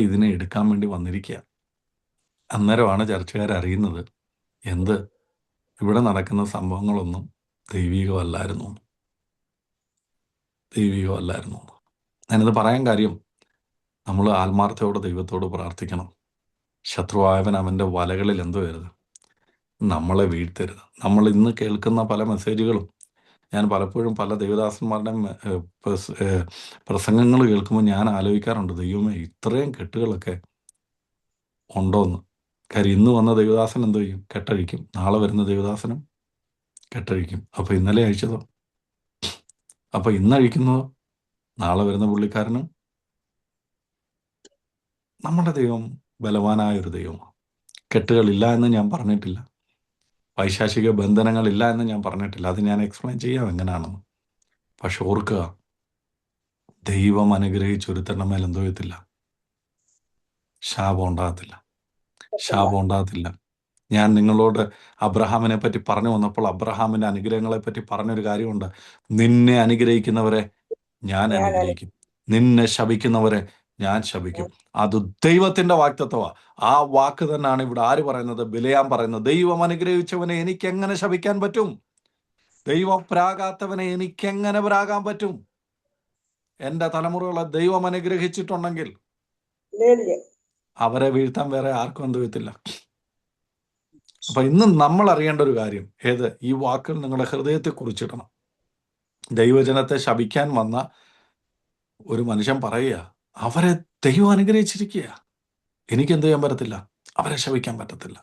ഇതിനെ എടുക്കാൻ വേണ്ടി വന്നിരിക്കുക. അന്നേരമാണ് ചർച്ചക്കാർ അറിയുന്നത്, എന്ത്, ഇവിടെ നടക്കുന്ന സംഭവങ്ങളൊന്നും ദൈവികമല്ലായിരുന്നു. ഞാനിത് പറയാൻ കാര്യം, നമ്മൾ ആത്മാർത്ഥയോടെ ദൈവത്തോട് പ്രാർത്ഥിക്കണം. ശത്രുവായവൻ അവൻ്റെ വലകളിൽ എന്തോ വരുത്, നമ്മളെ വീഴ്ത്തരുത്. നമ്മൾ ഇന്ന് കേൾക്കുന്ന പല മെസ്സേജുകളും, ഞാൻ പലപ്പോഴും പല ദേവദാസന്മാരുടെയും പ്രസംഗങ്ങൾ കേൾക്കുമ്പോൾ ഞാൻ ആലോചിക്കാറുണ്ട്, ദൈവമേ, ഇത്രയും കെട്ടുകളൊക്കെ ഉണ്ടോയെന്ന്. കാര്യം ഇന്ന് വന്ന ദേവദാസൻ എന്തോ ചെയ്യും, കെട്ടഴിക്കും. നാളെ വരുന്ന ദേവദാസനും കെട്ടഴിക്കും. അപ്പോൾ ഇന്നലെ അഴിച്ചതോ, അപ്പോൾ ഇന്നഴിക്കുന്നതോ നാളെ വരുന്ന പുള്ളിക്കാരനും. നമ്മുടെ ദൈവം ബലവാനായൊരു ദൈവമാണ്. കെട്ടുകളില്ല എന്ന് ഞാൻ പറഞ്ഞിട്ടില്ല, പൈശാചിക ബന്ധനങ്ങളില്ല എന്ന് ഞാൻ പറഞ്ഞിട്ടില്ല. അത് ഞാൻ എക്സ്പ്ലെയിൻ ചെയ്യാം എങ്ങനെയാണെന്ന്. പക്ഷെ ഓർക്കുക, ദൈവം അനുഗ്രഹിച്ചൊരുത്തരുടെ മേൽ എന്തോ ചെയ്യത്തില്ല, ശാപം ഉണ്ടാകത്തില്ല. ഞാൻ നിങ്ങളോട് അബ്രഹാമിനെ പറ്റി പറഞ്ഞു വന്നപ്പോൾ അബ്രഹാമിൻ്റെ അനുഗ്രഹങ്ങളെ പറ്റി പറഞ്ഞൊരു കാര്യമുണ്ട്. നിന്നെ അനുഗ്രഹിക്കുന്നവരെ ഞാൻ അനുഗ്രഹിക്കും, നിന്നെ ശപിക്കുന്നവരെ ഞാൻ ശപിക്കും. അത് ദൈവത്തിൻ്റെ വാക്തത്വമാണ്. ആ വാക്ക് തന്നെയാണ് ഇവിടെ ആര് പറയുന്നത്, ബിലെയാം പറയുന്നത്. ദൈവം അനുഗ്രഹിച്ചവനെ എനിക്ക് എങ്ങനെ ശപിക്കാൻ പറ്റും? ദൈവം പ്രാകാത്തവനെ എനിക്ക് എങ്ങനെ പ്രാകാൻ പറ്റും? എൻ്റെ തലമുറകളെ ദൈവം അനുഗ്രഹിച്ചിട്ടുണ്ടെങ്കിൽ അവരെ വീഴ്ത്താൻ വേറെ ആർക്കും എന്ത് ചെയ്യത്തില്ല, അപ്പൊ ഇന്ന് നമ്മൾ അറിയേണ്ട ഒരു കാര്യം ഏത്, ഈ വാക്കുകൾ നിങ്ങളുടെ ഹൃദയത്തെ കുറിച്ചിടണം. ദൈവജനത്തെ ശപിക്കാൻ വന്ന ഒരു മനുഷ്യൻ പറയുക, അവരെ ദൈവം അനുഗ്രഹിച്ചിരിക്കുക, എനിക്ക് എന്ത് ചെയ്യാൻ പറ്റത്തില്ല, അവരെ ശപിക്കാൻ പറ്റത്തില്ല.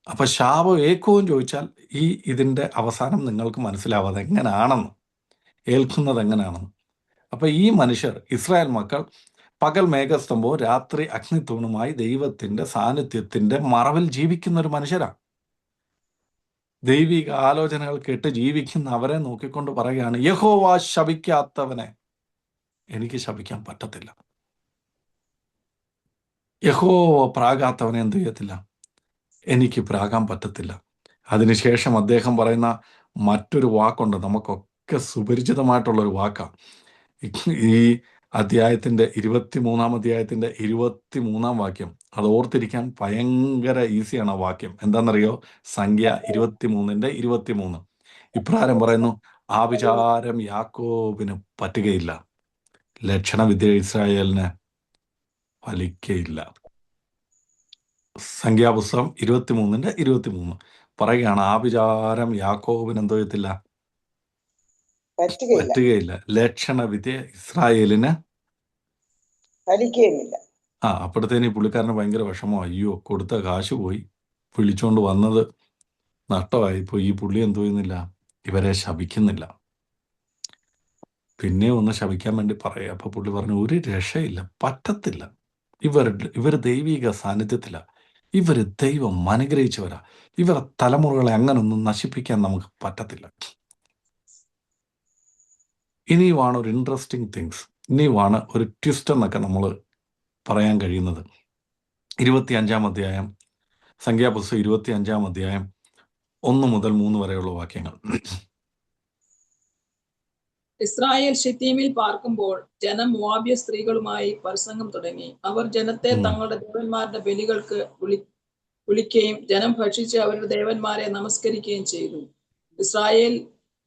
അപ്പൊ ശാപം ഏക്കവും ചോദിച്ചാൽ ഇതിന്റെ അവസാനം നിങ്ങൾക്ക് മനസ്സിലാവാതെ എങ്ങനെയാണെന്ന്, ഏൽക്കുന്നത് എങ്ങനെയാണെന്ന്. അപ്പൊ ഈ മനുഷ്യർ, ഇസ്രായേൽ മക്കൾ, പകൽ മേഘസ്തംഭവും രാത്രി അഗ്നിത്തൂണുമായി ദൈവത്തിന്റെ സാന്നിധ്യത്തിന്റെ മറവിൽ ജീവിക്കുന്ന ഒരു മനുഷ്യരാണ്. ദൈവിക ആലോചനകൾ കേട്ട് ജീവിക്കുന്ന അവരെ നോക്കിക്കൊണ്ട് പറയുകയാണ്, യഹോവ ശപിക്കാത്തവനെ എനിക്ക് ശപിക്കാൻ പറ്റത്തില്ല, യഹോവ പ്രാകാത്തവനെ എന്ത് ചെയ്യത്തില്ല, എനിക്ക് പ്രാകാൻ പറ്റത്തില്ല. അതിനുശേഷം അദ്ദേഹം പറയുന്ന മറ്റൊരു വാക്കുണ്ട്, നമുക്കൊക്കെ സുപരിചിതമായിട്ടുള്ളൊരു വാക്കാണ്. ഈ അധ്യായത്തിന്റെ 23 അധ്യായത്തിന്റെ 23 വാക്യം, അത് ഓർത്തിരിക്കാൻ ഭയങ്കര ഈസിയാണ്. ആ വാക്യം എന്താണെന്നറിയോ? സംഖ്യ 23:23 ഇപ്രകാരം പറയുന്നു, ആ വിചാരം യാക്കോബിന് പറ്റുകയില്ല, ലക്ഷണവിദ്യ ഇസ്രായേലിന് ഫലിക്കയില്ല. സംഖ്യാപുസ്തകം 23:23 പറയുകയാണ്, ആ വിചാരം യാക്കോബിന് എന്തോ ചെയ്യത്തില്ല, പറ്റുകയില്ല, പറ്റുകയില്ല, ലക്ഷണവിദ്യ ഇസ്രായേലിന് ഫലിക്കുകയുമില്ല. അപ്പോഴത്തേന് പുള്ളിക്കാരന് ഭയങ്കര വിഷമം, അയ്യോ കൊടുത്ത കാശ് പോയി, വിളിച്ചോണ്ട് വന്നത് നഷ്ടമായി പോയി, ഈ പുള്ളി എന്തു ചെയ്യുന്നില്ല, ഇവരെ ശപിക്കുന്നില്ല. പിന്നെ ഒന്ന് ശപിക്കാൻ വേണ്ടി പറയുക. അപ്പൊ പുള്ളി പറഞ്ഞു, ഒരു രക്ഷയില്ല, പറ്റത്തില്ല, ഇവർ ദൈവിക സാന്നിധ്യത്തില, ഇവര് ദൈവം അനുഗ്രഹിച്ചവരാ, ഇവർ തലമുറകളെ അങ്ങനൊന്നും നശിപ്പിക്കാൻ നമുക്ക് പറ്റത്തില്ല. ഇനിയുമാണ് ഒരു ഇൻട്രസ്റ്റിംഗ് തിങ്സ്, ഇനിയുമാണ് ഒരു ട്വിസ്റ്റ് എന്നൊക്കെ നമ്മൾ പറയാൻ കഴിയുന്നത്. 25 അധ്യായം, സംഖ്യാപുസ്തകം 25 അധ്യായം 1 മുതൽ 3 വരെയുള്ള വാക്യങ്ങൾ. ഇസ്രായേൽ ഷിത്തീമിൽ പാർക്കുമ്പോൾ ജനം മോവാബ്യ സ്ത്രീകളുമായി പ്രസംഗം തുടങ്ങി. അവർ ജനത്തെ തങ്ങളുടെ ദേവന്മാരുടെ ബലികൾക്ക് വിളിക്കുകയും ജനം ഭക്ഷിച്ച് അവരുടെ ദേവന്മാരെ നമസ്കരിക്കുകയും ചെയ്തു. ഇസ്രായേൽ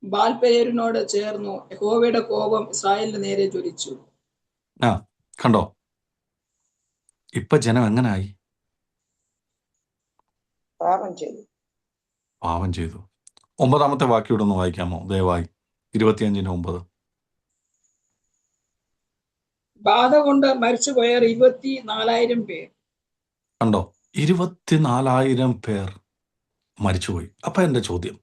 ബാൽപെയോരിനോട് ചേർന്നു. യഹോവയുടെ കോപം ഇസ്രായേലിന് നേരെ ജ്വലിച്ചു. കണ്ടോ, ഇപ്പൊ ജനം എങ്ങനായി? പാപം ചെയ്തു. 9 വാക്യം ഇവിടെ ഒന്ന് വായിക്കാമോ ദയവായി? 25:9. ബാധ കൊണ്ട് മരിച്ചുപോയ 24,000 പേർ. കണ്ടോ, 24,000 പേർ മരിച്ചുപോയി. അപ്പൊ എന്റെ ചോദ്യം,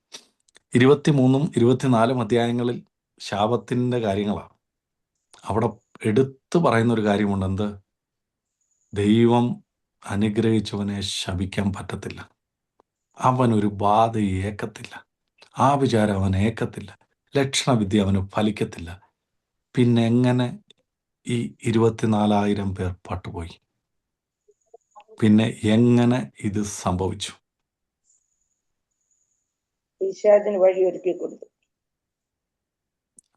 23 24 അധ്യായങ്ങളിൽ ശാപത്തിന്റെ കാര്യങ്ങളാണ്. അവിടെ എടുത്തു പറയുന്ന ഒരു കാര്യമുണ്ട്, എന്ത്? ദൈവം അനുഗ്രഹിച്ചവനെ ശപിക്കാൻ പറ്റത്തില്ല, അവനൊരു ബാധ ഏക്കത്തില്ല, ആ വിചാരം അവൻ ഏക്കത്തില്ല, ലക്ഷണവിദ്യ അവന് ഫലിക്കത്തില്ല. പിന്നെ എങ്ങനെ ഈ 24,000 പേർ പട്ടുപോയി? പിന്നെ എങ്ങനെ ഇത് സംഭവിച്ചു? വഴിയൊരുക്കി കൊടുത്തു.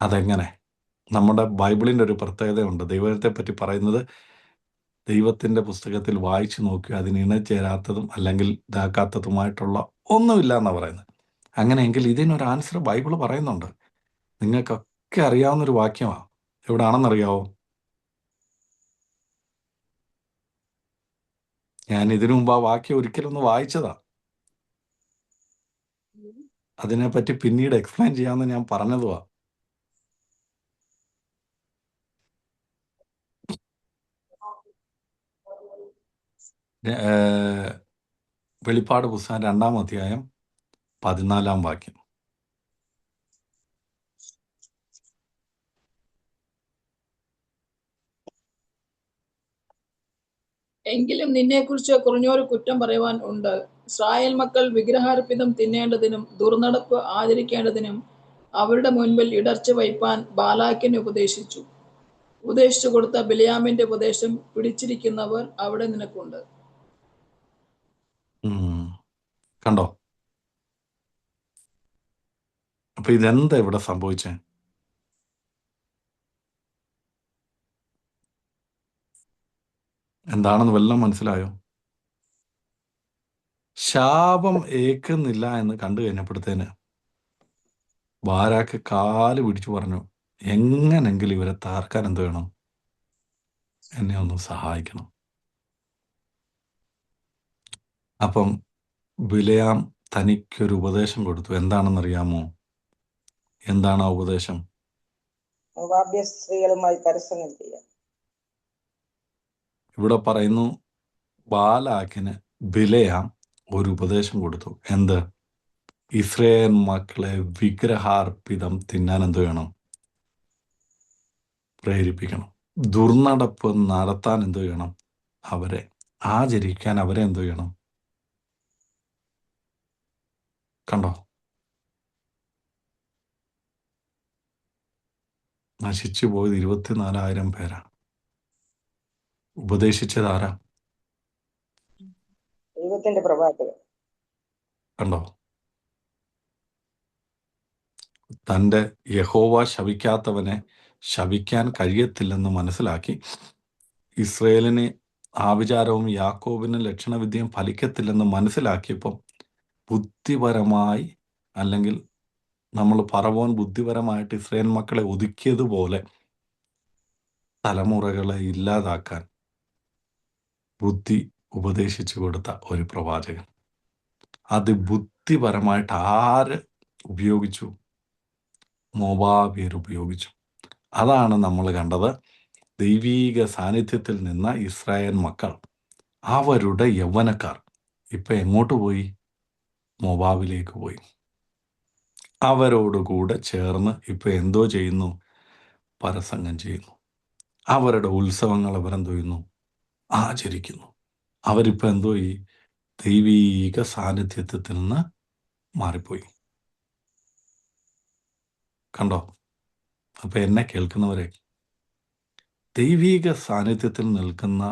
അതെങ്ങനെ? നമ്മുടെ ബൈബിളിൻ്റെ ഒരു പ്രത്യേകതയുണ്ട്. ദൈവത്തെ പറ്റി പറയുന്നത്, ദൈവത്തിൻ്റെ പുസ്തകത്തിൽ വായിച്ചു നോക്കി അതിന് ഇണചേരാത്തതും അല്ലെങ്കിൽ ഇതാക്കാത്തതുമായിട്ടുള്ള ഒന്നുമില്ല എന്നാണ് പറയുന്നത്. അങ്ങനെയെങ്കിൽ ഇതിനൊരു ആൻസർ ബൈബിൾ പറയുന്നുണ്ട്. നിങ്ങൾക്കൊക്കെ അറിയാവുന്നൊരു വാക്യമാണ്. എവിടാണെന്നറിയാവോ? ഞാൻ ഇതിനു മുമ്പ് ആ വാക്യം ഒരിക്കലൊന്ന് വായിച്ചതാ. അതിനെപ്പറ്റി പിന്നീട് എക്സ്പ്ലെയിൻ ചെയ്യാമെന്ന് ഞാൻ പറഞ്ഞതുവാ. വെളിപ്പാട് പുസ്തകം 2 അധ്യായം 14 വാക്യം. എങ്കിലും നിന്നെക്കുറിച്ച് കുറഞ്ഞൊരു കുറ്റം പറയുവാൻ ഉണ്ട്. ഇസ്രായേൽ മക്കൾ വിഗ്രഹാർപ്പിതം തിന്നേണ്ടതിനും ദുർനടപ്പ് ആചരിക്കേണ്ടതിനും അവരുടെ മുൻപിൽ ഇടർച്ച വയ്പാൻ ബാലാക്കിനെ ഉപദേശിച്ചു. ഉപദേശിച്ചു കൊടുത്ത ബിലയാമിന്റെ ഉപദേശം പിടിച്ചിരിക്കുന്നവർ അവിടെ നിനക്കുണ്ട്. കണ്ടോ, അപ്പൊ ഇതെന്താ ഇവിടെ സംഭവിച്ചേ? എന്താണെന്ന് വല്ലതും മനസ്സിലായോ? ശാപം ഏക്കുന്നില്ല എന്ന് കണ്ടു കഴിഞ്ഞപ്പോഴത്തേന് ബാരാക്ക് കാല് പിടിച്ചു പറഞ്ഞു, എങ്ങനെങ്കിലും ഇവരെ തകർക്കാൻ എന്ത് വേണം, എന്നെ ഒന്ന് സഹായിക്കണം. അപ്പം ബിലെയാം തനിക്കൊരു ഉപദേശം കൊടുത്തു. എന്താണെന്നറിയാമോ? എന്താണ് ആ ഉപദേശം? മോവാബ്യ സ്ത്രീകളുമായി പരസംഗം ചെയ്യാം. ഇവിടെ പറയുന്നു, ബാലാക്കിന് ബിലെയാം ഒരു ഉപദേശം കൊടുത്തു. എന്ത്? ഇസ്രായേൽ മക്കളെ വിഗ്രഹാർപ്പിതം തിന്നാൻ എന്ത് വേണം? പ്രേരിപ്പിക്കണം. ദുർനടപ്പ് നടത്താൻ എന്ത് ചെയ്യണം? അവരെ ആചരിക്കാൻ അവരെ എന്ത് ചെയ്യണം? കണ്ടോ? നശിച്ചു പോയത് 24,000 പേരാ. ഉപദേശിച്ചത് ആരാ? ദൈവത്തിന്റെ പ്രവാചകൻ. കണ്ടോ? തൻ്റെ യഹോവ ശപിക്കാത്തവനെ ശപിക്കാൻ കഴിയത്തില്ലെന്ന് മനസ്സിലാക്കി, ഇസ്രയേലിന് ആഭിചാരവും യാക്കോബിന് ലക്ഷണവിദ്യയും ഫലിക്കത്തില്ലെന്ന് മനസ്സിലാക്കിയപ്പം ബുദ്ധിപരമായി, അല്ലെങ്കിൽ നമ്മൾ പറവോൻ ബുദ്ധിപരമായിട്ട് ഇസ്രായേൽ മക്കളെ ഒതുക്കിയതുപോലെ തലമുറകളെ ഇല്ലാതാക്കാൻ ബുദ്ധി ഉപദേശിച്ചു കൊടുത്ത ഒരു പ്രവാചകൻ. അത് ബുദ്ധിപരമായിട്ട് ആര് ഉപയോഗിച്ചു? മോവാബ്യർ ഉപയോഗിച്ചു. അതാണ് നമ്മൾ കണ്ടത്. ദൈവീക സാന്നിധ്യത്തിൽ നിന്ന ഇസ്രായേൽ മക്കൾ, അവരുടെ യൗവനക്കാർ ഇപ്പൊ എങ്ങോട്ട് പോയി? മോവാബിലേക്ക് പോയി. അവരോടുകൂടെ ചേർന്ന് ഇപ്പൊ എന്തോ ചെയ്യുന്നു? പരസംഗം ചെയ്യുന്നു. അവരുടെ ഉത്സവങ്ങൾ അവരെന്തോ ചെയ്യുന്നു? ആചരിക്കുന്നു. അവരിപ്പോ എന്തോ ഈ ദൈവീക സാന്നിധ്യത്തിൽ നിന്ന് മാറിപ്പോയി. കണ്ടോ? അപ്പൊ എന്നെ കേൾക്കുന്നവരെ, ദൈവീക സാന്നിധ്യത്തിൽ നിൽക്കുന്ന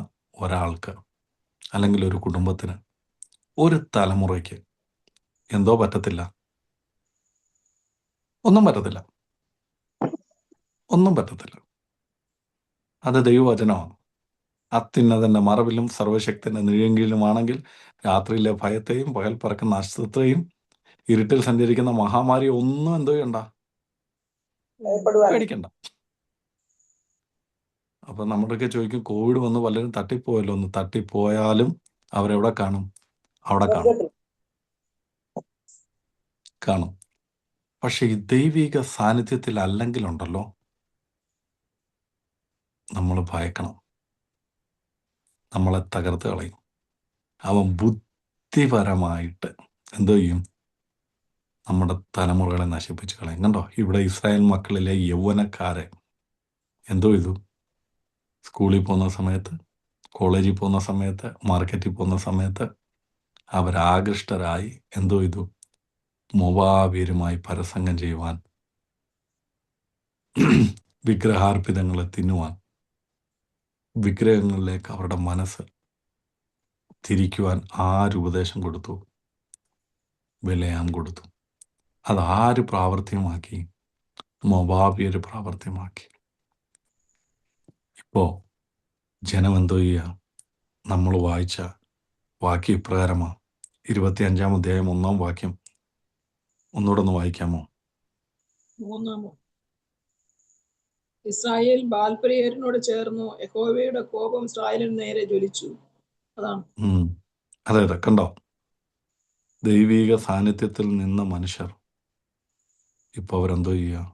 ഒരാൾക്ക്, അല്ലെങ്കിൽ ഒരു കുടുംബത്തിന്, ഒരു തലമുറയ്ക്ക് എന്തോ പറ്റത്തില്ല? ഒന്നും പറ്റത്തില്ല. ഒന്നും പറ്റത്തില്ല. അത് ദൈവവചനമാണ്. അത്യുന്നതന്റെ മറവിലും സർവശക്തന്റെ നിഴലിലുമാണെങ്കിൽ രാത്രിയിലെ ഭയത്തെയും പകൽ പറക്കുന്ന അസ്ത്രത്തെയും ഇരുട്ടിൽ സഞ്ചരിക്കുന്ന മഹാമാരി ഒന്നും എന്തോ ചെയ്യണ്ട, ഭയപ്പെടുവാൻ പേടിക്കണ്ട. അപ്പൊ നമ്മളൊക്കെ ചോദിക്കും, കോവിഡ് വന്ന് പലരും തട്ടിപ്പോയല്ലോ. ഒന്ന് തട്ടിപ്പോയാലും അവരെവിടെ കാണും? അവിടെ കാണും. സ്വർഗത്തിൽ കാണും. പക്ഷെ ഈ ദൈവിക സാന്നിധ്യത്തിൽ അല്ലെങ്കിലുണ്ടല്ലോ, നമ്മൾ ഭയക്കണം. നമ്മളെ തകർത്ത് കളയും. അവൻ ബുദ്ധിപരമായിട്ട് എന്തോ ചെയ്യും? നമ്മുടെ തലമുറകളെ നശിപ്പിച്ച് കളയും. കണ്ടോ? ഇവിടെ ഇസ്രായേൽ മക്കളിലെ യൗവനക്കാരെ എന്തോ ചെയ്തു? സ്കൂളിൽ പോകുന്ന സമയത്ത്, കോളേജിൽ പോകുന്ന സമയത്ത്, മാർക്കറ്റിൽ പോകുന്ന സമയത്ത് അവരാകൃഷ്ടരായി എന്തോ ചെയ്തു? മോവാബ്യരുമായി പരസംഗം ചെയ്യുവാൻ, വിഗ്രഹാർപ്പിതങ്ങളെ തിന്നുവാൻ, വിഗ്രഹങ്ങളിലേക്ക് അവരുടെ മനസ്സ് തിരിക്കുവാൻ ആരുപദേശം കൊടുത്തു? ബിലെയാം കൊടുത്തു. അതാര് പ്രാവർത്തികമാക്കി? മോവാബ്യർ പ്രാവർത്തികമാക്കി. ഇപ്പോ ജനം എന്തോ ചെയ്യുക? നമ്മൾ വായിച്ച വാക്യം ഇപ്രകാരമാണ്. 25-ാം അധ്യായം 1-ാം വാക്യം ഒന്നുകൂടെ ഒന്ന് വായിക്കാമോ? 3 ഇസ്രായേൽ ബാൽപ്രിയരിനോട് ചേർന്നു, യഹോവയുടെ കോപം ഇസ്രായേലിന് നേരെ ജ്വലിച്ചു. അതാണ്. അതെ അതെ, കണ്ടോ? ദൈവീക സാന്നിധ്യത്തിൽ നിന്ന മനുഷ്യർ ഇപ്പൊ അവരെന്തോ ചെയ്യുക?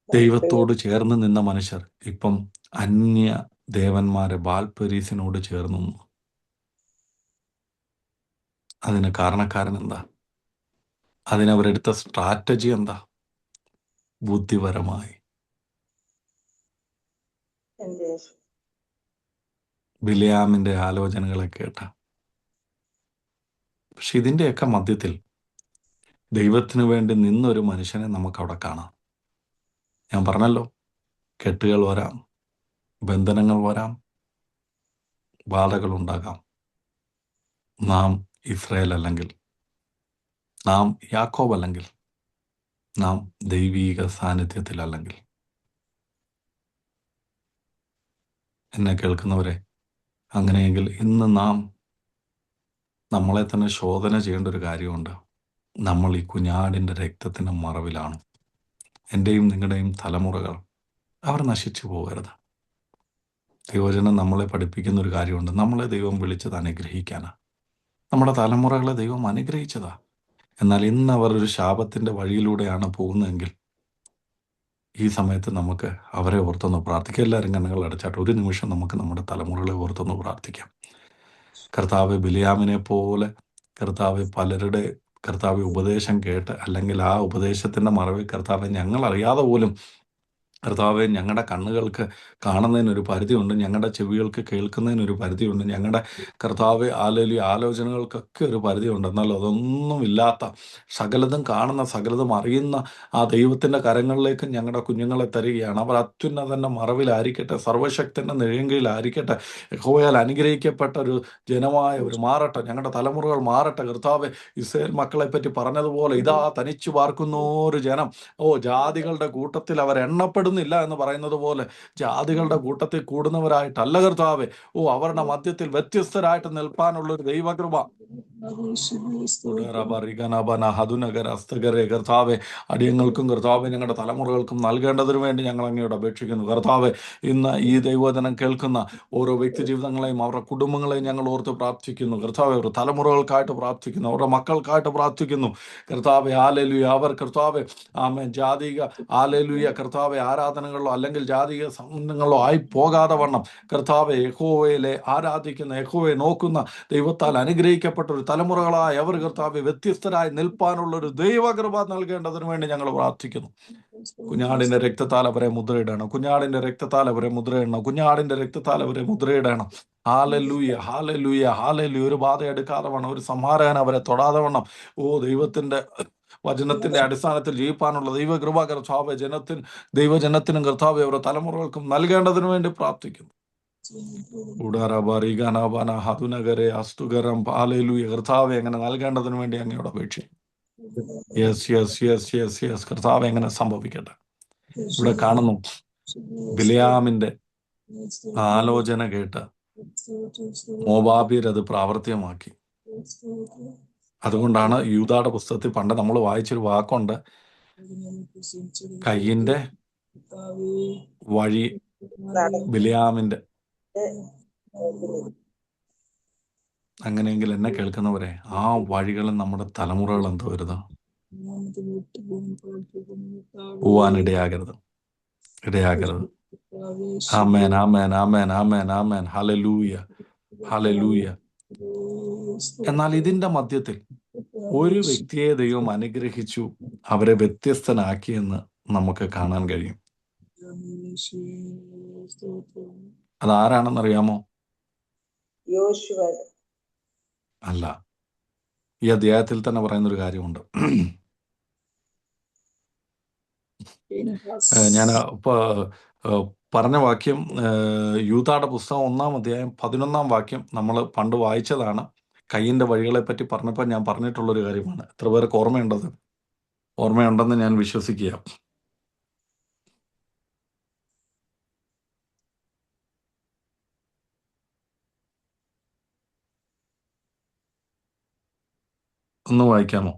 ദൈവത്തോട് ചേർന്ന് നിന്ന മനുഷ്യർ ഇപ്പം അന്യ ദേവന്മാരെ, ബാൽപരീസിനോട് ചേർന്നു. അതിന് കാരണക്കാരൻ എന്താ? അതിനവരെടുത്ത സ്ട്രാറ്റജി എന്താ? ബുദ്ധിപരമായി ബിലെയാമിന്റെ ആലോചനകളെ കേട്ട. പക്ഷെ ഇതിൻ്റെയൊക്കെ മധ്യത്തിൽ ദൈവത്തിനു വേണ്ടി നിന്നൊരു മനുഷ്യനെ നമുക്കവിടെ കാണാം. ഞാൻ പറഞ്ഞല്ലോ, കെട്ടുകൾ വരാം, ബന്ധനങ്ങൾ വരാം, ബാധകൾ ഉണ്ടാകാം. നാം ഇസ്രായേൽ അല്ലെങ്കിൽ, നാം യാക്കോബ് അല്ലെങ്കിൽ, നാം ദൈവീക സാന്നിധ്യത്തിലല്ലെങ്കിൽ. എന്നെ കേൾക്കുന്നവരെ, അങ്ങനെയെങ്കിൽ ഇന്ന് നാം നമ്മളെ തന്നെ ശോധന ചെയ്യേണ്ട ഒരു കാര്യമുണ്ട്. നമ്മൾ ഈ കുഞ്ഞാടിൻ്റെ രക്തത്തിൻ്റെ മറവിലാണ്. എൻ്റെയും നിങ്ങളുടെയും തലമുറകൾ അവർ നശിച്ചു പോകരുത്. ദൈവവചനം നമ്മളെ പഠിപ്പിക്കുന്ന ഒരു കാര്യമുണ്ട്. നമ്മളെ ദൈവം വിളിച്ചത് അനുഗ്രഹിക്കാനാണ്. നമ്മുടെ തലമുറകളെ ദൈവം അനുഗ്രഹിച്ചതാ. എന്നാൽ ഇന്ന് അവർ ഒരു ശാപത്തിൻ്റെ വഴിയിലൂടെയാണ് പോകുന്നതെങ്കിൽ ഈ സമയത്ത് നമുക്ക് അവരെ ഓർത്തൊന്ന് പ്രാർത്ഥിക്കാം. എല്ലാവരും കണ്ണുകൾ അടച്ചാട്ട് ഒരു നിമിഷം നമുക്ക് നമ്മുടെ തലമുറകളെ ഓർത്തൊന്ന് പ്രാർത്ഥിക്കാം. കർത്താവ് ബിലിയാമിനെ പോലെ കർത്താവ് പലരുടെ കർത്താവ് ഉപദേശം കേട്ട്, അല്ലെങ്കിൽ ആ ഉപദേശത്തിൻ്റെ മറവിൽ കർത്താവ് ഞങ്ങൾ അറിയാതെ പോലും കർത്താവെ, ഞങ്ങളുടെ കണ്ണുകൾക്ക് കാണുന്നതിനൊരു പരിധിയുണ്ട്, ഞങ്ങളുടെ ചെവികൾക്ക് കേൾക്കുന്നതിനൊരു പരിധിയുണ്ട്, ഞങ്ങളുടെ കർത്താവെ ആലോചനകൾക്കൊക്കെ ഒരു പരിധിയുണ്ട്. എന്നാൽ അതൊന്നുമില്ലാത്ത സകലതും കാണുന്ന സകലതും അറിയുന്ന ആ ദൈവത്തിൻ്റെ കരങ്ങളിലേക്ക് ഞങ്ങളുടെ കുഞ്ഞുങ്ങളെ തരികയാണ്. അവർ അത്യുന്നതൻ്റെ മറവിലായിരിക്കട്ടെ, സർവശക്തൻ്റെ നിഴങ്കിലായിരിക്കട്ടെ, യഹോവയാൽ അനുഗ്രഹിക്കപ്പെട്ട ഒരു ജനമായ ഒരു മാറട്ടെ, ഞങ്ങളുടെ തലമുറകൾ മാറട്ടെ. കർത്താവെ, ഇസ്രായേൽ മക്കളെ പറ്റി പറഞ്ഞതുപോലെ ഇതാ തനിച്ചു പാർക്കുന്ന ഒരു ജനം, ജാതികളുടെ കൂട്ടത്തിൽ അവർ എണ്ണപ്പെടുന്നില്ല എന്ന് പറയുന്നത് പോലെ ജാതികളുടെ കൂട്ടത്തിൽ കൂടുന്നവരായിട്ടല്ല കർത്താവെ, അവരുടെ മധ്യത്തിൽ വ്യത്യസ്തരായിട്ട് നിൽപ്പാനുള്ള ഒരു ദൈവകൃപ കർത്താവെ അടിയങ്ങൾക്കും കർത്താവെ ഞങ്ങളുടെ തലമുറകൾക്കും നൽകേണ്ടതിനു വേണ്ടി ഞങ്ങൾ അങ്ങയോട് അപേക്ഷിക്കുന്നു. കർത്താവെ, ഇന്ന് ഈ ദൈവവചനം കേൾക്കുന്ന ഓരോ വ്യക്തി ജീവിതങ്ങളെയും അവരുടെ കുടുംബങ്ങളെയും ഞങ്ങൾ ഓർത്ത് പ്രാർത്ഥിക്കുന്നു. കർത്താവെ, അവരുടെ തലമുറകൾക്കായിട്ട് പ്രാർത്ഥിക്കുന്നു, അവരുടെ മക്കൾക്കായിട്ട് പ്രാർത്ഥിക്കുന്നു. കർത്താവെ, ഹല്ലേലൂയ, അവർ കർത്താവെ ആമേൻ ജാതിക ഹല്ലേലൂയ കർത്താവെ ആരാധനകളിലോ അല്ലെങ്കിൽ ജാതിക സംബന്ധങ്ങളിലോ ആയി പോകാതെ വണ്ണം കർത്താവെ യഹോവയിലെ ആരാധിക്കുന്ന, യഹോവയെ നോക്കുന്ന ദൈവത്താൽ അനുഗ്രഹിക്കപ്പെട്ട ഒരു തലമുറകളായി അവർ കർത്താവെ വ്യത്യസ്തരായി നിൽപ്പാനുള്ളൊരു ദൈവകൃപ നൽകേണ്ടതിനു വേണ്ടി ഞങ്ങൾ പ്രാർത്ഥിക്കുന്നു. കുഞ്ഞാടിൻ്റെ രക്തത്താൽ അവരെ മുദ്രയിടണം, കുഞ്ഞാടിൻ്റെ രക്തത്താൽ അവരെ മുദ്രയിടണം, കുഞ്ഞാടിൻ്റെ രക്തത്താൽ അവരെ മുദ്രയിടണം. ഹല്ലേലൂയ, ഹല്ലേലൂയ, ഹല്ലേലൂയ. ഒരു ബാധ എടുക്കാതെ വണ്ണം, ഒരു സംഹാരകൻ അവരെ തൊടാതെ വണ്ണം ദൈവത്തിൻ്റെ വചനത്തിന്റെ അടിസ്ഥാനത്തിൽ ജീവിപ്പാനുള്ള ദൈവകൃപ കർത്താവെ ദൈവജനത്തിനും കർത്താവെ അവരുടെ തലമുറകൾക്കും നൽകേണ്ടതിനു വേണ്ടി പ്രാർത്ഥിക്കുന്നു. കർത്താവെ എങ്ങനെ നൽകേണ്ടതിനു വേണ്ടി അങ്ങയോട് അപേക്ഷിക്കും. യെസ് കർത്താവെ എങ്ങനെ സംഭവിക്കട്ടെ. ഇവിടെ കാണുന്നു, ബിലെയാമിന്റെ ആലോചന കേട്ട് മോവാബ്യർ അത് പ്രാവർത്തികമാക്കി. അതുകൊണ്ടാണ് യൂദായുടെ പുസ്തകത്തിൽ പണ്ട് നമ്മൾ വായിച്ചൊരു വാക്കുണ്ട്, കയ്യിന്റെ വഴി ബിലെയാമിന്റെ. അങ്ങനെയെങ്കിൽ എന്നെ കേൾക്കുന്നവരെ, ആ വഴികളും നമ്മുടെ തലമുറകൾ എന്തോ വരുത് പോവാനിടയാകരുത്. ആമേൻ, ആമേൻ, ആമേൻ, ആമേൻ, ആമേൻ. ഹല്ലേലൂയ, ഹല്ലേലൂയ. എന്നാൽ ഇതിന്റെ മധ്യത്തിൽ ഒരു വ്യക്തിയെ ദൈവം അനുഗ്രഹിച്ചു, അവരെ വ്യത്യസ്തനാക്കിയെന്ന് നമുക്ക് കാണാൻ കഴിയും. അതാരാണെന്നറിയാമോ? അല്ല, ഈ അധ്യായത്തിൽ തന്നെ പറയുന്നൊരു കാര്യമുണ്ട്. ഞാൻ പറഞ്ഞ വാക്യം യൂദായുടെ പുസ്തകം 1-ാം അധ്യായം 11-ാം വാക്യം നമ്മൾ പണ്ട് വായിച്ചതാണ്. കയ്യിൻ്റെ വഴികളെ പറ്റി പറഞ്ഞപ്പോൾ ഞാൻ പറഞ്ഞിട്ടുള്ളൊരു കാര്യമാണ്. എത്ര പേർക്ക് ഓർമ്മയുണ്ടെന്ന് ഞാൻ വിശ്വസിക്കുക. ഒന്ന് വായിക്കാമോ?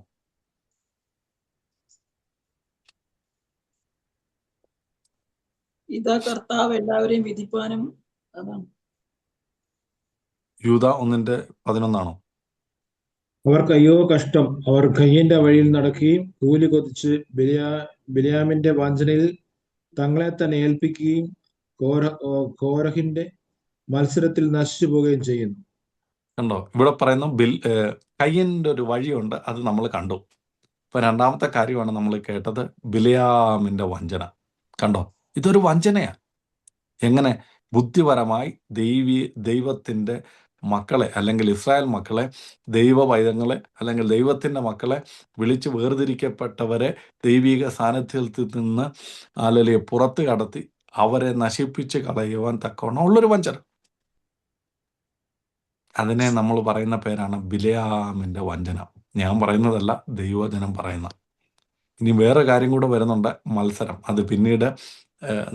ഇതാ കർത്താവ് എല്ലാവരെയും വിധിപ്പാനും. അതാണ് യൂദാ 1:11. അവർക്ക് അയ്യോ കഷ്ടം, അവർ കയ്യിന്റെ വഴിയിൽ നടക്കുകയും കൂലി കൊതിച്ച് ബിലെയാമിന്റെ വഞ്ചനയിൽ തങ്ങളെ തന്നെ ഏൽപ്പിക്കുകയും കോരഹിന്റെ മത്സരത്തിൽ നശിച്ചു പോവുകയും ചെയ്യുന്നു. കണ്ടോ, ഇവിടെ പറയുന്ന കയ്യിൻ്റെ ഒരു വഴിയുണ്ട്, അത് നമ്മൾ കണ്ടു. ഇപ്പൊ രണ്ടാമത്തെ കാര്യമാണ് നമ്മൾ കേട്ടത്, ബിലെയാമിന്റെ വഞ്ചന. കണ്ടോ, ഇതൊരു വഞ്ചനയാണ്. എങ്ങനെ ബുദ്ധിപരമായി ദൈവത്തിൻ്റെ മക്കളെ അല്ലെങ്കിൽ ഇസ്രായേൽ മക്കളെ, ദൈവ പൈതങ്ങളെ അല്ലെങ്കിൽ ദൈവത്തിൻ്റെ മക്കളെ വിളിച്ച് വേർതിരിക്കപ്പെട്ടവരെ ദൈവിക സാന്നിധ്യത്തിൽ നിന്ന് അല്ലെങ്കിൽ പുറത്ത് കടത്തി അവരെ നശിപ്പിച്ച് കളയുവാൻ തക്കവണ്ണം ഉള്ളൊരു വഞ്ചന. അതിനെ നമ്മൾ പറയുന്ന പേരാണ് ബിലെയാമിന്റെ വഞ്ചന. ഞാൻ പറയുന്നതല്ല, ദൈവജനം പറയുന്ന. ഇനി വേറെ കാര്യം കൂടെ വരുന്നുണ്ട്, മത്സരം. അത് പിന്നീട്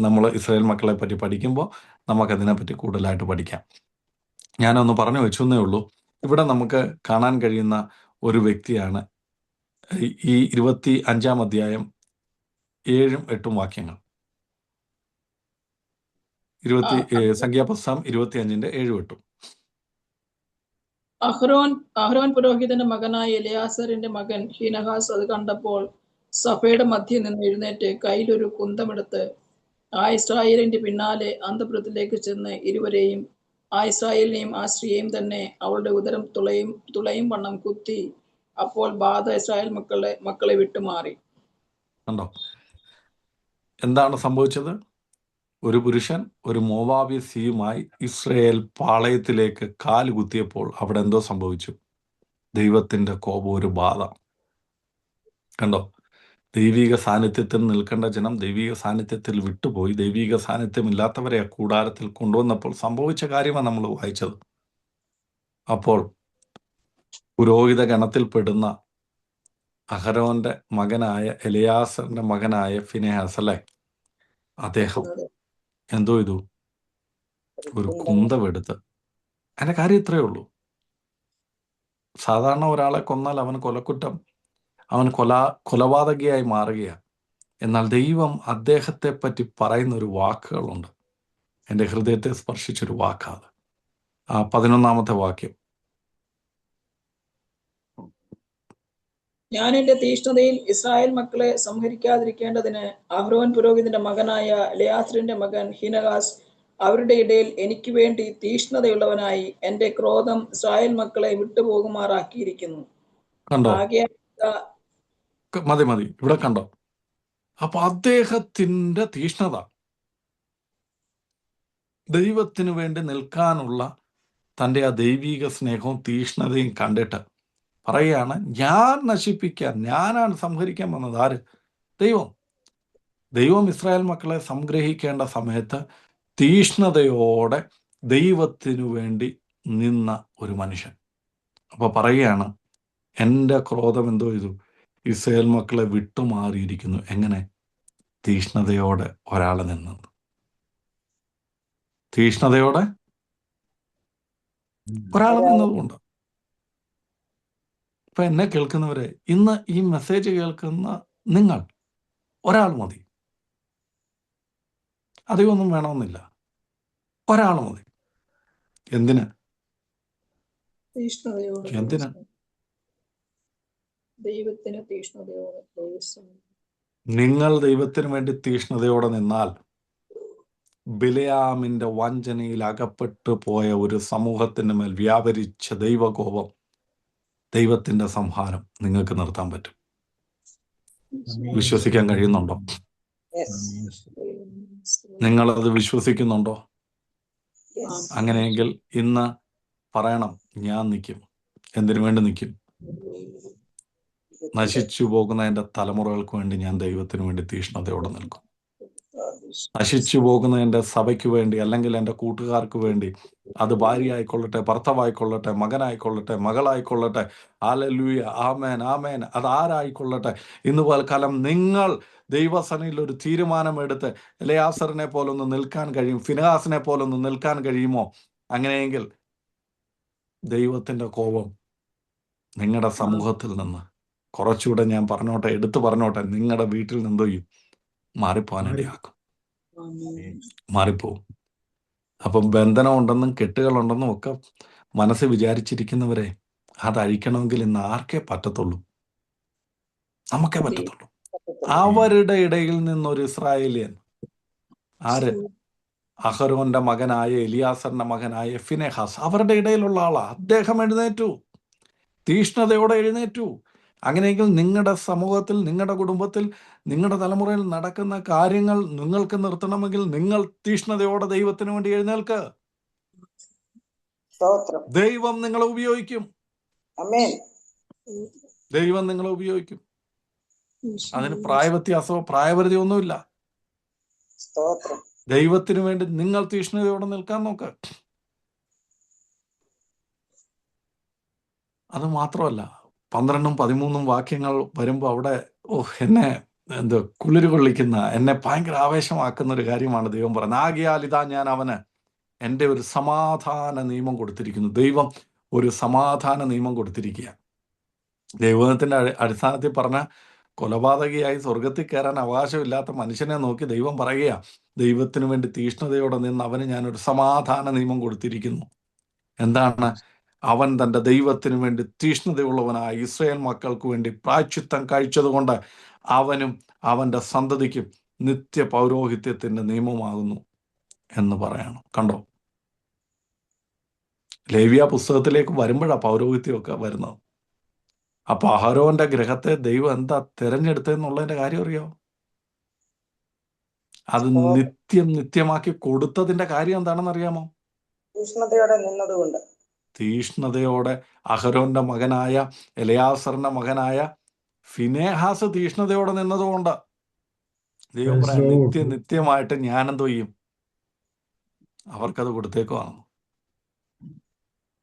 നമ്മൾ ഇസ്രായേൽ മക്കളെ പറ്റി പഠിക്കുമ്പോൾ നമുക്കതിനെപ്പറ്റി കൂടുതലായിട്ട് പഠിക്കാം. ഞാനൊന്ന് പറഞ്ഞു വെച്ചെന്നേ ഉള്ളൂ. ഇവിടെ നമുക്ക് കാണാൻ കഴിയുന്ന ഒരു വ്യക്തിയാണ് ഈ 25-ാം അധ്യായം 7-8 വാക്യങ്ങൾ. സംഖ്യാപുസ്തകം 25:7-8. അഹ്റോൻ പുരോഹിതന്റെ മകനായ എലിയാസറിന്റെ മകൻ ഫീനഹാസ് അത് കണ്ടപ്പോൾ സഭയുടെ മധ്യയിൽ നിന്ന് എഴുന്നേറ്റ് കയ്യിലൊരു കുന്തമെടുത്ത് ആ ഇസ്രായേലിന്റെ പിന്നാലെ അന്തപുരത്തിലേക്ക് ചെന്ന് ഇരുവരെയും, ആ ഇസ്രായേലിനെയും ആ സ്ത്രീയെയും തന്നെ അവളുടെ ഉദരം തുളയും വണ്ണം കുത്തി. അപ്പോൾ ബാധ ഇസ്രായേൽ മക്കളെ വിട്ടുമാറി. കണ്ടോ എന്താണ് സംഭവിച്ചത്? ഒരു പുരുഷൻ ഒരു മോവാബി സ്ത്രീയുമായി ഇസ്രയേൽ പാളയത്തിലേക്ക് കാല് കുത്തിയപ്പോൾ അവിടെ എന്തോ സംഭവിച്ചു? ദൈവത്തിന്റെ കോപം, ഒരു ബാധ. കണ്ടോ, ദൈവിക സാന്നിധ്യത്തിൽ നിൽക്കേണ്ട ജനം ദൈവിക സാന്നിധ്യത്തിൽ വിട്ടുപോയി ദൈവിക സാന്നിധ്യമില്ലാത്തവരെ ആ കൂടാരത്തിൽ കൊണ്ടുവന്നപ്പോൾ സംഭവിച്ച കാര്യമാണ് നമ്മൾ വായിച്ചത്. അപ്പോൾ പുരോഹിത ഗണത്തിൽപ്പെടുന്ന അഹരോന്റെ മകനായ എലിയാസറിന്റെ മകനായ ഫിനെഹാസ്, അല്ലേ, അദ്ദേഹം എന്തോ ചെയ്തു? ഒരു കുന്തമെടുത്ത്. അതിന്റെ കാര്യം ഇത്രയേ ഉള്ളൂ. സാധാരണ ഒരാളെ കൊന്നാൽ അവൻ കൊലക്കുറ്റം, അവൻ കൊലപാതകിയായി മാറുകയാണ്. എന്നാൽ ദൈവം അദ്ദേഹത്തെ പറ്റി പറയുന്ന ഒരു വാക്കുകളുണ്ട്. എൻ്റെ ഹൃദയത്തെ സ്പർശിച്ചൊരു വാക്കാത്. ആ 11-ാമത്തെ വാക്യം. ഞാൻ എന്റെ തീഷ്ണതയിൽ ഇസ്രായേൽ മക്കളെ സംഹരിക്കാതിരിക്കേണ്ടതിന് അഹ്റോൻ പുരോഹിതന്റെ മകനായ എലിയാസറിന്റെ മകൻ ഫീനഹാസ് അവരുടെ ഇടയിൽ എനിക്ക് വേണ്ടി തീഷ്ണതയുള്ളവനായി എന്റെ ക്രോധം ഇസ്രായേൽ മക്കളെ വിട്ടുപോകുമാറാക്കിയിരിക്കുന്നു. കണ്ടോ, ആകയാൽ മതി ഇവിടെ കണ്ടോ. അപ്പൊ അദ്ദേഹത്തിന്റെ തീഷ്ണത, ദൈവത്തിനു വേണ്ടി നിൽക്കാനുള്ള തൻ്റെ ആ ദൈവിക സ്നേഹവും തീഷ്ണതയും കണ്ടിട്ട് പറയുകയാണ്, ഞാൻ നശിപ്പിക്കാൻ, ഞാനാണ് സംഹരിക്കാൻ വന്നത്. ആര്? ദൈവം ഇസ്രായേൽ മക്കളെ സംഗ്രഹിക്കേണ്ട സമയത്ത് തീഷ്ണതയോടെ ദൈവത്തിനു വേണ്ടി നിന്ന ഒരു മനുഷ്യൻ. അപ്പൊ പറയുകയാണ്, എൻ്റെ ക്രോധം എന്തോ ചെയ്തു? ഇസ്രായേൽ മക്കളെ വിട്ടുമാറിയിരിക്കുന്നു. എങ്ങനെ? തീഷ്ണതയോടെ ഒരാൾ നിന്നത്. തീഷ്ണതയോടെ ഒരാൾ നിന്നതുകൊണ്ട്. ഇപ്പൊ എന്നെ കേൾക്കുന്നവരെ, ഇന്ന് ഈ മെസ്സേജ് കേൾക്കുന്ന നിങ്ങൾ, ഒരാൾ മതി. അധികമൊന്നും വേണമെന്നില്ല, ഒരാൾ മതി. എന്തിന്? തീഷ്ണതയോടെ എന്തിന്? ദൈവത്തിന് തീഷ്ണതയോടെ. നിങ്ങൾ ദൈവത്തിന് വേണ്ടി തീഷ്ണതയോടെ നിന്നാൽ ബിലെയാമിന്റെ വഞ്ചനയിൽ അകപ്പെട്ടു പോയ ഒരു സമൂഹത്തിന് മേൽ വ്യാപരിച്ച ദൈവകോപം, ദൈവത്തിന്റെ സംഹാരം നിങ്ങൾക്ക് നിർത്താൻ പറ്റും. വിശ്വസിക്കാൻ കഴിയുന്നുണ്ടോ? നിങ്ങളത് വിശ്വസിക്കുന്നുണ്ടോ? അങ്ങനെയെങ്കിൽ ഇന്ന് പറയണം, ഞാൻ നിൽക്കും. എന്തിനു വേണ്ടി നിൽക്കും? നശിച്ചു പോകുന്ന എൻ്റെ തലമുറകൾക്ക് വേണ്ടി ഞാൻ ദൈവത്തിന് വേണ്ടി തീഷ്ണതയോടെ നിൽക്കും. നശിച്ചു പോകുന്ന എൻ്റെ സഭയ്ക്ക് വേണ്ടി, അല്ലെങ്കിൽ എൻ്റെ കൂട്ടുകാർക്ക് വേണ്ടി, അത് ഭാര്യയായിക്കൊള്ളട്ടെ, ഭർത്താവായിക്കൊള്ളട്ടെ, മകനായിക്കൊള്ളട്ടെ, മകളായിക്കൊള്ളട്ടെ, ഹല്ലേലൂയ, ആമേൻ, ആമേൻ, അത് ആരായിക്കൊള്ളട്ടെ, ഇന്ന് പൽക്കാലം നിങ്ങൾ ദൈവസന്നിധിയിൽ ഒരു തീരുമാനമെടുത്ത് എലിയാസറിനെ പോലൊന്ന് നിൽക്കാൻ കഴിയും, ഫിനെഹാസിനെ പോലൊന്ന് നിൽക്കാൻ കഴിയുമോ? അങ്ങനെയെങ്കിൽ ദൈവത്തിൻ്റെ കോപം നിങ്ങളുടെ സമൂഹത്തിൽ നിന്ന് കുറച്ചുകൂടെ, ഞാൻ പറഞ്ഞോട്ടെ, എടുത്തു പറഞ്ഞോട്ടെ, നിങ്ങളുടെ വീട്ടിൽ നിന്നെന്തോ ചെയ്യും? മാറിപ്പോകാനിടയാക്കും. മാറിപ്പോവും. അപ്പം ബന്ധനമുണ്ടെന്നും കെട്ടുകളുണ്ടെന്നും ഒക്കെ മനസ്സ് വിചാരിച്ചിരിക്കുന്നവരെ, അതഴിക്കണമെങ്കിൽ ഇന്ന് ആർക്കേ പറ്റത്തുള്ളൂ? നമുക്കേ പറ്റത്തുള്ളൂ. അവരുടെ ഇടയിൽ നിന്നൊരു ഇസ്രായേലിയൻ, ആര്? അഹരോന്റെ മകനായ എലിയാസറിന്റെ മകനായ ഫിനെഹാസ്, അവരുടെ ഇടയിലുള്ള ആളാ. അദ്ദേഹം എഴുന്നേറ്റു, തീഷ്ണതയോടെ എഴുന്നേറ്റു. അങ്ങനെയെങ്കിൽ നിങ്ങളുടെ സമൂഹത്തിൽ, നിങ്ങളുടെ കുടുംബത്തിൽ, നിങ്ങളുടെ തലമുറയിൽ നടക്കുന്ന കാര്യങ്ങൾ നിങ്ങൾക്ക് നിർത്തണമെങ്കിൽ നിങ്ങൾ തീഷ്ണതയോടെ ദൈവത്തിന് വേണ്ടി എഴുന്നേൽക്ക്. ദൈവം നിങ്ങളെ ഉപയോഗിക്കും. ദൈവം നിങ്ങളെ ഉപയോഗിക്കും. അതിന് പ്രായവ്യത്യാസമോ പ്രായപരിധി ഒന്നുമില്ല. ദൈവത്തിന് വേണ്ടി നിങ്ങൾ തീഷ്ണതയോടെ നിൽക്കാൻ നോക്ക്. അത് മാത്രമല്ല, 12ഉം 13ഉം വാക്യങ്ങൾ വരുമ്പോൾ അവിടെ എന്നെ കുളിര് കൊള്ളിക്കുന്ന, എന്നെ ഭയങ്കര ആവേശമാക്കുന്ന ഒരു കാര്യമാണ് ദൈവം പറയുന്നത്. ആകയാൽ ഇതാ ഞാൻ അവന് എൻ്റെ ഒരു സമാധാന നിയമം കൊടുത്തിരിക്കുന്നു. ദൈവം ഒരു സമാധാന നിയമം കൊടുത്തിരിക്കുക. ദൈവത്തിന്റെ അടിസ്ഥാനത്തിൽ പറഞ്ഞ കൊലപാതകിയായി സ്വർഗത്തിൽ കയറാൻ അവകാശമില്ലാത്ത മനുഷ്യനെ നോക്കി ദൈവം പറയുക, ദൈവത്തിന് വേണ്ടി തീഷ്ണതയോടെ നിന്ന് അവന് ഞാനൊരു സമാധാന നിയമം കൊടുത്തിരിക്കുന്നു. എന്താണ്? അവൻ തൻ്റെ ദൈവത്തിന് വേണ്ടി തീഷ്ണതയുള്ളവനായ ഇസ്രായേൽ മക്കൾക്ക് വേണ്ടി പ്രായശ്ചിത്തം കഴിച്ചതുകൊണ്ട് അവനും അവൻ്റെ സന്തതിക്കും നിത്യ പൗരോഹിത്യത്തിൻ്റെ നിയമമാകുന്നു എന്ന് പറയണം. കണ്ടോ? ലേവ്യ പുസ്തകത്തിലേക്ക് വരുമ്പോഴാണ് പൗരോഹിത്യമൊക്കെ വരുന്നത്. അപ്പൊ അഹരോന്റെ ഗ്രഹത്തെ ദൈവം എന്താ തിരഞ്ഞെടുത്തതെന്നുള്ളതിന്റെ കാര്യം അറിയോ? അത് നിത്യമാക്കി കൊടുത്തതിന്റെ കാര്യം എന്താണെന്ന് അറിയാമോ? തീഷ്ണതയോടെ നിന്നതുകൊണ്ട്. തീഷ്ണതയോടെ അഹരോന്റെ മകനായ എലയാസറിന്റെ മകനായ ഫിനെഹാസ് തീഷ്ണതയോടെ നിന്നതുകൊണ്ട് ദൈവം പറയാം, നിത്യമായിട്ട് ഞാൻ എന്തോ ചെയ്യും, അവർക്കത് കൊടുത്തേക്കുവാണ്.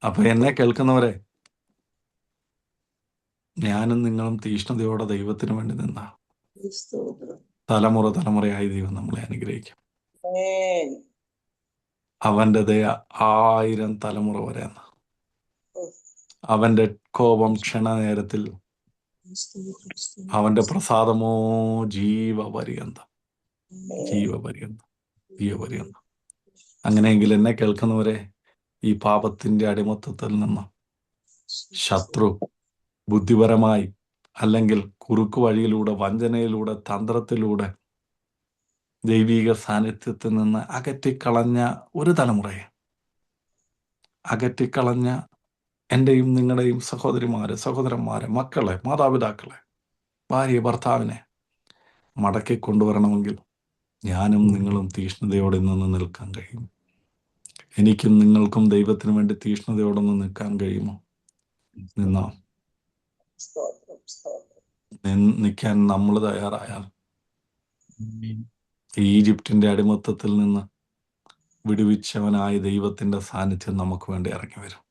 അപ്പൊ എന്നെ കേൾക്കുന്നവരെ, ഞാനും നിങ്ങളും തീഷ്ണതയോടെ ദൈവത്തിന് വേണ്ടി നിന്ന തലമുറയായി ദൈവം നമ്മളെ അനുഗ്രഹിക്കും. അവന്റെ ദയ 1000 തലമുറ വരെ. അവന്റെ കോപം ക്ഷണനേരത്തിൽ, അവന്റെ പ്രസാദമോ ജീവപര്യന്തം. അങ്ങനെയെങ്കിൽ എന്നെ കേൾക്കുന്നവരെ, ഈ പാപത്തിന്റെ അടിമത്തത്തിൽ നിന്ന് ശത്രു ബുദ്ധിപരമായി അല്ലെങ്കിൽ കുറുക്കു വഴിയിലൂടെ, വഞ്ചനയിലൂടെ, തന്ത്രത്തിലൂടെ ദൈവിക സാന്നിധ്യത്തിൽ നിന്ന് അകറ്റിക്കളഞ്ഞ ഒരു തലമുറയെ, അകറ്റിക്കളഞ്ഞ എൻ്റെയും നിങ്ങളുടെയും സഹോദരിമാരെ, സഹോദരന്മാരെ, മക്കളെ, മാതാപിതാക്കളെ, ഭാര്യ, ഭർത്താവിനെ മടക്കി കൊണ്ടുവരണമെങ്കിൽ ഞാനും നിങ്ങളും തീഷ്ണതയോടെ നിന്ന് നിൽക്കാൻ കഴിയും. എനിക്കും നിങ്ങൾക്കും ദൈവത്തിന് വേണ്ടി തീഷ്ണതയോടെ നിന്ന് നിൽക്കാൻ കഴിയുമോ? നിൽക്കാൻ നമ്മൾ തയ്യാറായാൽ ഈജിപ്തിന്റെ അടിമത്തത്തിൽ നിന്ന് വിടുവിച്ചവനായ ദൈവത്തിന്റെ സാന്നിധ്യം നമുക്ക് വേണ്ടി ഇറങ്ങി വരും.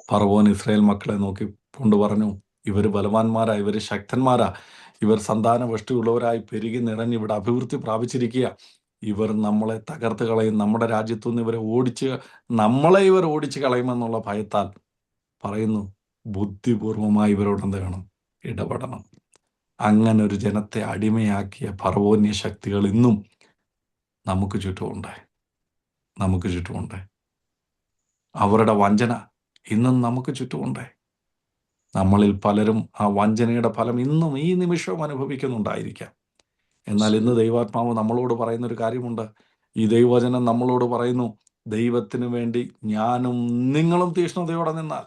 ഫറവോൻ ഇസ്രായേൽ മക്കളെ നോക്കി കൊണ്ട് പറഞ്ഞു, ഇവർ ബലവാന്മാരാ, ഇവർ ശക്തന്മാരാ, ഇവർ സന്താനപുഷ്ടിയുള്ളവരായി പെരുകി നിറഞ്ഞ് ഇവിടെ അഭിവൃദ്ധി പ്രാപിച്ചിരിക്കുക, ഇവർ നമ്മളെ തകർത്ത് കളയും, നമ്മുടെ രാജ്യത്തുനിന്ന് ഇവർ ഓടിച്ച് കളയുമെന്നുള്ള ഭയത്താൽ പറയുന്നു, ബുദ്ധിപൂർവമായി ഇവരോട് എന്ത് വേണം? ഇടപെടണം. അങ്ങനെ ഒരു ജനത്തെ അടിമയാക്കിയ ഫറവോന്യ ശക്തികൾ ഇന്നും നമുക്ക് ചുറ്റുമുണ്ട്. അവരുടെ വഞ്ചന ഇന്നും നമുക്ക് ചുറ്റുമുണ്ട്. നമ്മളിൽ പലരും ആ വഞ്ചനയുടെ ഫലം ഇന്നും ഈ നിമിഷവും അനുഭവിക്കുന്നുണ്ടായിരിക്കാം. എന്നാൽ ഇന്ന് ദൈവാത്മാവ് നമ്മളോട് പറയുന്നൊരു കാര്യമുണ്ട്. ഈ ദൈവവചനം നമ്മളോട് പറയുന്നു, ദൈവത്തിന് വേണ്ടി ഞാനും നിങ്ങളും തീഷ്ണതയോടെ നിന്നാൽ,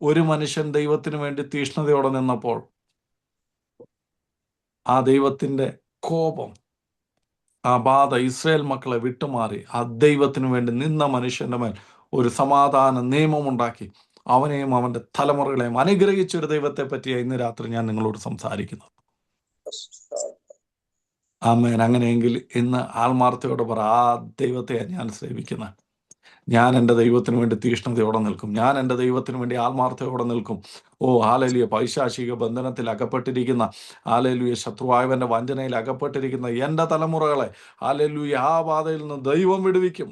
ഒരു മനുഷ്യൻ ദൈവത്തിന് വേണ്ടി തീഷ്ണതയോടെ നിന്നപ്പോൾ ആ ദൈവത്തിന്റെ കോപം, ആ ബാധ ഇസ്രായേൽ മക്കളെ വിട്ടുമാറി ആ ദൈവത്തിന് വേണ്ടി നിന്ന മനുഷ്യന്റെ മേൽ ഒരു സമാധാന നിയമമുണ്ടാക്കി അവനെയും അവന്റെ തലമുറകളെയും അനുഗ്രഹിച്ചൊരു ദൈവത്തെ പറ്റിയാണ് ഇന്ന് രാത്രി ഞാൻ നിങ്ങളോട് സംസാരിക്കുന്നത്. ആമേൻ. അങ്ങനെയെങ്കിൽ ഇന്ന് ആത്മാർത്ഥയോട് പറ, ആ ദൈവത്തെയാണ് ഞാൻ സേവിക്കുന്നത്. ഞാൻ എൻ്റെ ദൈവത്തിന് വേണ്ടി തീഷ്ണതയോടെ നിൽക്കും. ഞാൻ എൻ്റെ ദൈവത്തിന് വേണ്ടി ആത്മാർത്ഥയോടെ നിൽക്കും. ഓ ഹല്ലേലൂയ. പൈശാചിക ബന്ധനത്തിൽ അകപ്പെട്ടിരിക്കുന്ന, ഹല്ലേലൂയ, ശത്രുവായവന്റെ വഞ്ചനയിൽ അകപ്പെട്ടിരിക്കുന്ന എൻ്റെ തലമുറകളെ ഹല്ലേലൂയ ആ ബാധയിൽ നിന്ന് ദൈവം വിടുവിക്കും.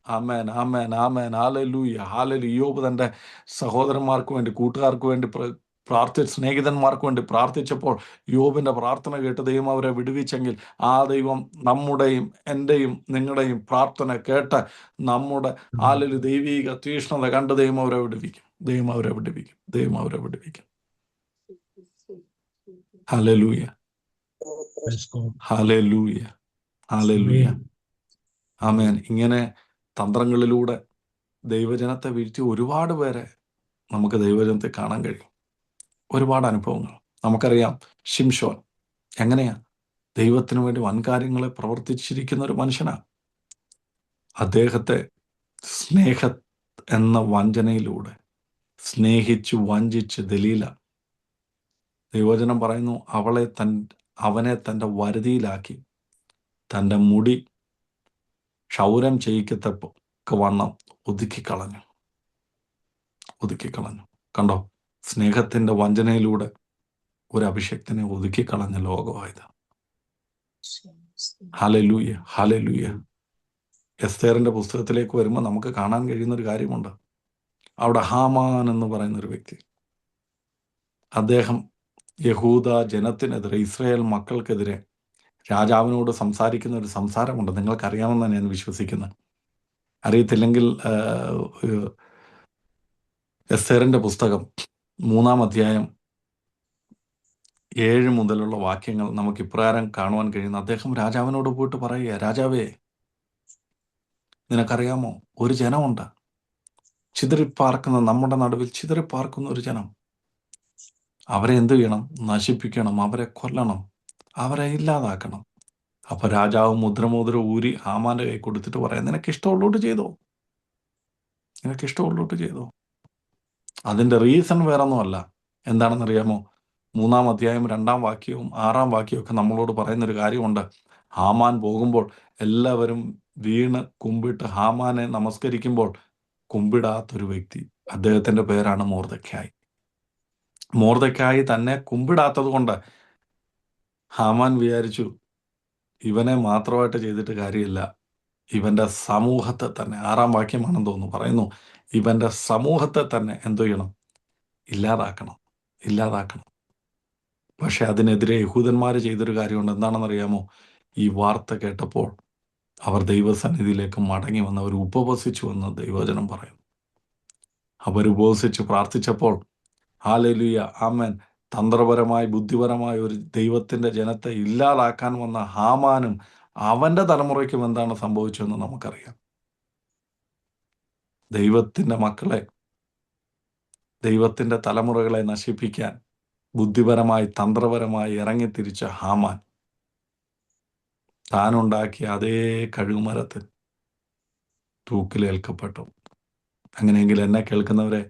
ആമേൻ, ആമേൻ, ആമേൻ. ഹല്ലേലൂയ, ഹല്ലേലൂയ. യോബ് തൻ്റെ സഹോദരന്മാർക്ക് വേണ്ടി, കൂട്ടുകാർക്ക് വേണ്ടി സ്നേഹിതന്മാർക്ക് വേണ്ടി പ്രാർത്ഥിച്ചപ്പോൾ യോബിന്റെ പ്രാർത്ഥന കേട്ട് ദൈവം അവരെ വിടുവിച്ചെങ്കിൽ, ആ ദൈവം നമ്മുടെയും എൻ്റെയും നിങ്ങളുടെയും പ്രാർത്ഥന കേട്ട് നമ്മുടെ ദൈവിക തീഷ്ണത കണ്ട് ദൈവം അവരെ വിടുവിക്കും. ഹല്ലേലൂയ, ഹല്ലേലൂയ, ഹല്ലേലൂയ. ആമേൻ. ഇങ്ങനെ തന്ത്രങ്ങളിലൂടെ ദൈവജനത്തെ വീഴ്ത്തി ഒരുപാട് പേരെ നമുക്ക് ദൈവജനത്തെ കാണാൻ കഴിയും. ഒരുപാട് അനുഭവങ്ങൾ നമുക്കറിയാം. ശിംശോൻ എങ്ങനെയാ ദൈവത്തിന് വേണ്ടി വൻകാര്യങ്ങളെ പ്രവർത്തിച്ചിരിക്കുന്ന ഒരു മനുഷ്യനാണ്. അദ്ദേഹത്തെ സ്നേഹ എന്ന വഞ്ചനയിലൂടെ സ്നേഹിച്ചു വഞ്ചിച്ച് ദലീല, ദൈവവചനം പറയുന്നു, അവനെ തൻ്റെ വരുതിയിലാക്കി തൻ്റെ മുടി ക്ഷൗരം ചെയ്യിക്കത്തക്ക വണ്ണം ഒതുക്കിക്കളഞ്ഞു. കണ്ടോ? സ്നേഹത്തിന്റെ വഞ്ചനയിലൂടെ ഒരു അഭിഷേകത്തിനെ ഒതുക്കിക്കളഞ്ഞ ലോകമായത്. Hallelujah, hallelujah. എസ്തേറിന്റെ പുസ്തകത്തിലേക്ക് വരുമ്പോൾ നമുക്ക് കാണാൻ കഴിയുന്ന ഒരു കാര്യമുണ്ട്. അവിടെ ഹാമാൻ എന്ന് പറയുന്ന ഒരു വ്യക്തി, അദ്ദേഹം യഹൂദ ജനത്തിനെതിരെ, ഇസ്രായേൽ മക്കൾക്കെതിരെ രാജാവിനോട് സംസാരിക്കുന്ന ഒരു സംസാരമുണ്ട്. നിങ്ങൾക്കറിയാമെന്നാണ് ഞാൻ വിശ്വസിക്കുന്നത്. അറിയത്തില്ലെങ്കിൽ എസ്തേറിൻ്റെ പുസ്തകം 3-ാം അധ്യായം 7 മുതലുള്ള വാക്യങ്ങൾ നമുക്ക് ഇപ്രകാരം കാണുവാൻ കഴിയുന്നു. അദ്ദേഹം രാജാവിനോട് പോയിട്ട് പറയുക, രാജാവേ, നിനക്കറിയാമോ, ഒരു ജനമുണ്ട്, ചിതറിപ്പാർക്കുന്ന, നമ്മുടെ നടുവിൽ ചിതറിപ്പാർക്കുന്ന ഒരു ജനം. അവരെ എന്ത് ചെയ്യണം? നശിപ്പിക്കണം, അവരെ കൊല്ലണം, അവരെ ഇല്ലാതാക്കണം. അപ്പൊ രാജാവ് മുദ്രമോതിരം ഊരി ഹാമാന്റെ കൈ കൊടുത്തിട്ട് പറയാം, നിനക്കിഷ്ടമുള്ളോട്ട് ചെയ്തോ, നിനക്കിഷ്ടമുള്ളോട്ട് ചെയ്തോ. അതിന്റെ റീസൺ വേറൊന്നുമല്ല. എന്താണെന്നറിയാമോ? 3-ാം അധ്യായം 2-ാം വാക്യവും 6-ാം വാക്യവും ഒക്കെ നമ്മളോട് പറയുന്നൊരു കാര്യമുണ്ട്. ഹാമാൻ പോകുമ്പോൾ എല്ലാവരും വീണ് കുമ്പിട്ട് ഹാമാനെ നമസ്കരിക്കുമ്പോൾ കുമ്പിടാത്തൊരു വ്യക്തി, അദ്ദേഹത്തിന്റെ പേരാണ് മൊർദെഖായി. മൊർദെഖായി തന്നെ കുമ്പിടാത്തത് കൊണ്ട് ഹാമാൻ വിചാരിച്ചു, ഇവനെ മാത്രമായിട്ട് ചെയ്തിട്ട് കാര്യമില്ല, ഇവന്റെ സമൂഹത്തെ തന്നെ, 6-ാം വാക്യമാണെന്ന് തോന്നുന്നു, പറയുന്നു, ഇവന്റെ സമൂഹത്തെ തന്നെ എന്തു ചെയ്യണം? ഇല്ലാതാക്കണം, ഇല്ലാതാക്കണം. പക്ഷെ അതിനെതിരെ യഹൂദന്മാർ ചെയ്തൊരു കാര്യമുണ്ട്. എന്താണെന്നറിയാമോ? ഈ വാർത്ത കേട്ടപ്പോൾ അവർ ദൈവസന്നിധിയിലേക്ക് മടങ്ങി വന്ന് അവർ ഉപവസിച്ചു എന്ന് ദൈവവചനം പറയും. അവർ ഉപവസിച്ച് പ്രാർത്ഥിച്ചപ്പോൾ, ഹല്ലേലൂയ, ആമേൻ, തന്ത്രപരമായി ബുദ്ധിപരമായ ഒരു ദൈവത്തിന്റെ ജനത്തെ ഇല്ലാതാക്കാൻ വന്ന ഹാമാനും അവന്റെ തലമുറയ്ക്കും എന്താണ് സംഭവിച്ചതെന്ന് നമുക്കറിയാം. ദൈവത്തിന്റെ മക്കളെ, ദൈവത്തിന്റെ തലമുറകളെ നശിപ്പിക്കാൻ ബുദ്ധിപരമായി തന്ത്രപരമായി ഇറങ്ങിത്തിരിച്ച ഹാമാൻ താനുണ്ടാക്കിയ അതേ കഴുകുമരത്തിൽ തൂക്കിലേൽക്കപ്പെട്ടു. അങ്ങനെയെങ്കിൽ എന്നെ കേൾക്കുന്നവരെ,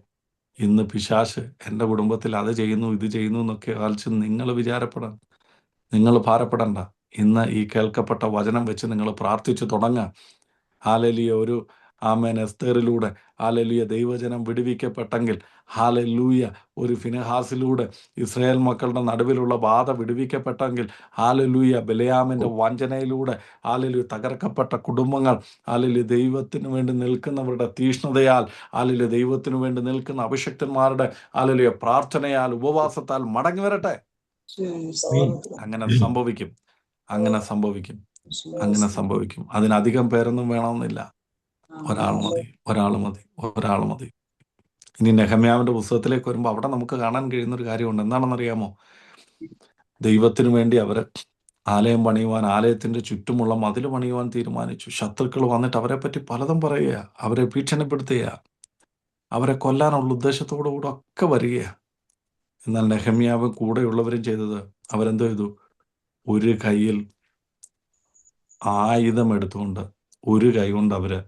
ഇന്ന് പിശാച് എൻ്റെ കുടുംബത്തിൽ അത് ചെയ്യുന്നു ഇത് ചെയ്യുന്നു എന്നൊക്കെ ആലോചിച്ച് നിങ്ങൾ ഭാരപ്പെടണ്ട. ഇന്ന് ഈ കേൾക്കപ്പെട്ട വചനം വെച്ച് നിങ്ങൾ പ്രാർത്ഥിച്ചു തുടങ്ങുക. ഹല്ലേലൂയ, ഒരു ആമേൻ എസ്തേറിലൂടെ ഹല്ലേലൂയ ദൈവജനം വിടുവിക്കപ്പെട്ടെങ്കിൽ, ഹല്ലേലൂയ ഒരു ഫിനെഹാസിലൂടെ ഇസ്രായേൽ മക്കളുടെ നടുവിലുള്ള ബാധ വിടുവിക്കപ്പെട്ടെങ്കിൽ, ഹല്ലേലൂയ ബിലെയാമിൻ്റെ വഞ്ചനയിലൂടെ ഹല്ലേലൂയ തകർക്കപ്പെട്ട കുടുംബങ്ങൾ, ഹല്ലേലൂയ ദൈവത്തിന് വേണ്ടി നിൽക്കുന്നവരുടെ തീഷ്ണതയാൽ, ഹല്ലേലൂയ ദൈവത്തിന് വേണ്ടി നിൽക്കുന്ന അഭിഷക്തന്മാരുടെ ഹല്ലേലൂയ പ്രാർത്ഥനയാൽ, ഉപവാസത്താൽ മടങ്ങി വരട്ടെ. അങ്ങനെ സംഭവിക്കും, അങ്ങനെ സംഭവിക്കും, അങ്ങനെ സംഭവിക്കും. അതിനധികം പേരൊന്നും വേണമെന്നില്ല. ഒരാൾ മതി, ഒരാൾ മതി, ഒരാൾ മതി. ഇനി നെഹമ്യാവിന്റെ പുസ്തകത്തിലേക്ക് വരുമ്പോൾ അവിടെ നമുക്ക് കാണാൻ കഴിയുന്ന ഒരു കാര്യമുണ്ട്. എന്താണെന്നറിയാമോ? ദൈവത്തിനു വേണ്ടി അവര് ആലയം പണിയുവാൻ, ആലയത്തിന്റെ ചുറ്റുമുള്ള മതിൽ പണിയുവാൻ തീരുമാനിച്ചു. ശത്രുക്കൾ വന്നിട്ട് അവരെ പറ്റി പലതും പറയുക, അവരെ ഭീഷണിപ്പെടുത്തുക, അവരെ കൊല്ലാനുള്ള ഉദ്ദേശത്തോടുകൂടെ ഒക്കെ വരിക. എന്നാൽ നെഹമ്യാവും കൂടെയുള്ളവരും ചെയ്തത്, അവരെന്തോ ചെയ്തു? ഒരു കൈയിൽ ആയുധം എടുത്തുകൊണ്ട് ഒരു കൈ കൊണ്ട് അവര്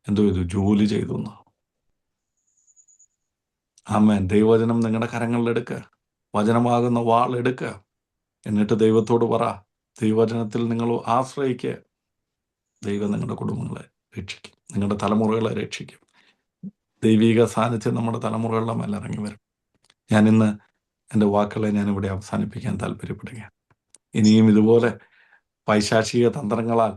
എന്തോ ചെയ്തു? ജോലി ചെയ്തു. ആമേൻ. ദൈവവചനം നിങ്ങളുടെ കരങ്ങളിലെടുക്കുക, വചനമാകുന്ന വാൾ എടുക്കുക, എന്നിട്ട് ദൈവത്തോട് പറ, ദൈവവചനത്തിൽ നിങ്ങൾ ആശ്രയിക്കുക. ദൈവം നിങ്ങളുടെ കുടുംബങ്ങളെ രക്ഷിക്കും, നിങ്ങളുടെ തലമുറകളെ രക്ഷിക്കും. ദൈവിക സാന്നിധ്യം നമ്മുടെ തലമുറകളുടെ മേലെ ഇറങ്ങി വരും. ഞാൻ ഇന്ന് എൻ്റെ വാക്കുകളെ ഞാനിവിടെ അവസാനിപ്പിക്കാൻ താല്പര്യപ്പെടുകയാണ്. ഇനിയും ഇതുപോലെ പൈശാചിക തന്ത്രങ്ങളാൽ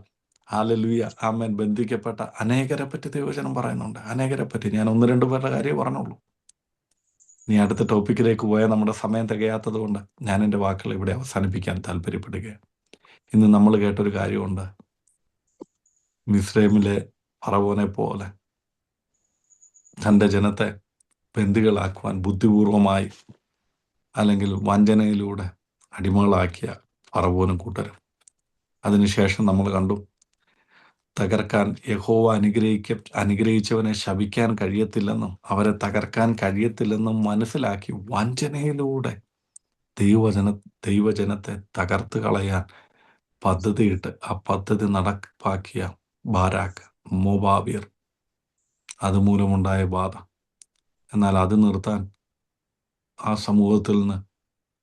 ഹല്ലേലൂയ ആമേൻ ബന്ധിക്കപ്പെട്ട അനേകരെ പറ്റി ദൈവവചനം പറയുന്നുണ്ട്. അനേകരെ പറ്റി ഞാൻ 1-2 പേരുടെ കാര്യമേ പറഞ്ഞുള്ളൂ. ഇനി അടുത്ത ടോപ്പിക്കിലേക്ക് പോയാൽ നമ്മുടെ സമയം തികയാത്തത് കൊണ്ട് ഞാൻ എൻ്റെ വാക്കുകൾ ഇവിടെ അവസാനിപ്പിക്കാൻ താല്പര്യപ്പെടുകയാണ്. ഇന്ന് നമ്മൾ കേട്ടൊരു കാര്യമുണ്ട്. മിസ്രൈമിലെ ഫറവോനെ പോലെ തൻ്റെ ജനത്തെ ബന്ദികളാക്കുവാൻ ബുദ്ധിപൂർവമായി അല്ലെങ്കിൽ വഞ്ചനയിലൂടെ അടിമകളാക്കിയ ഫറവോനും കൂട്ടരും. അതിനുശേഷം നമ്മൾ കണ്ടു, തകർക്കാൻ യഹോവ അനുഗ്രഹിച്ചവനെ ശപിക്കാൻ കഴിയത്തില്ലെന്നും അവരെ തകർക്കാൻ കഴിയത്തില്ലെന്നും മനസ്സിലാക്കി വഞ്ചനയിലൂടെ ദൈവജനത്തെ തകർത്ത് കളയാൻ പദ്ധതിയിട്ട് ആ പദ്ധതി നടപ്പാക്കിയ ബാരാക്ക്, മോവാബിയർ, അതുമൂലമുണ്ടായ ബാധ. എന്നാൽ അത് നിർത്താൻ ആ സമൂഹത്തിൽ നിന്ന്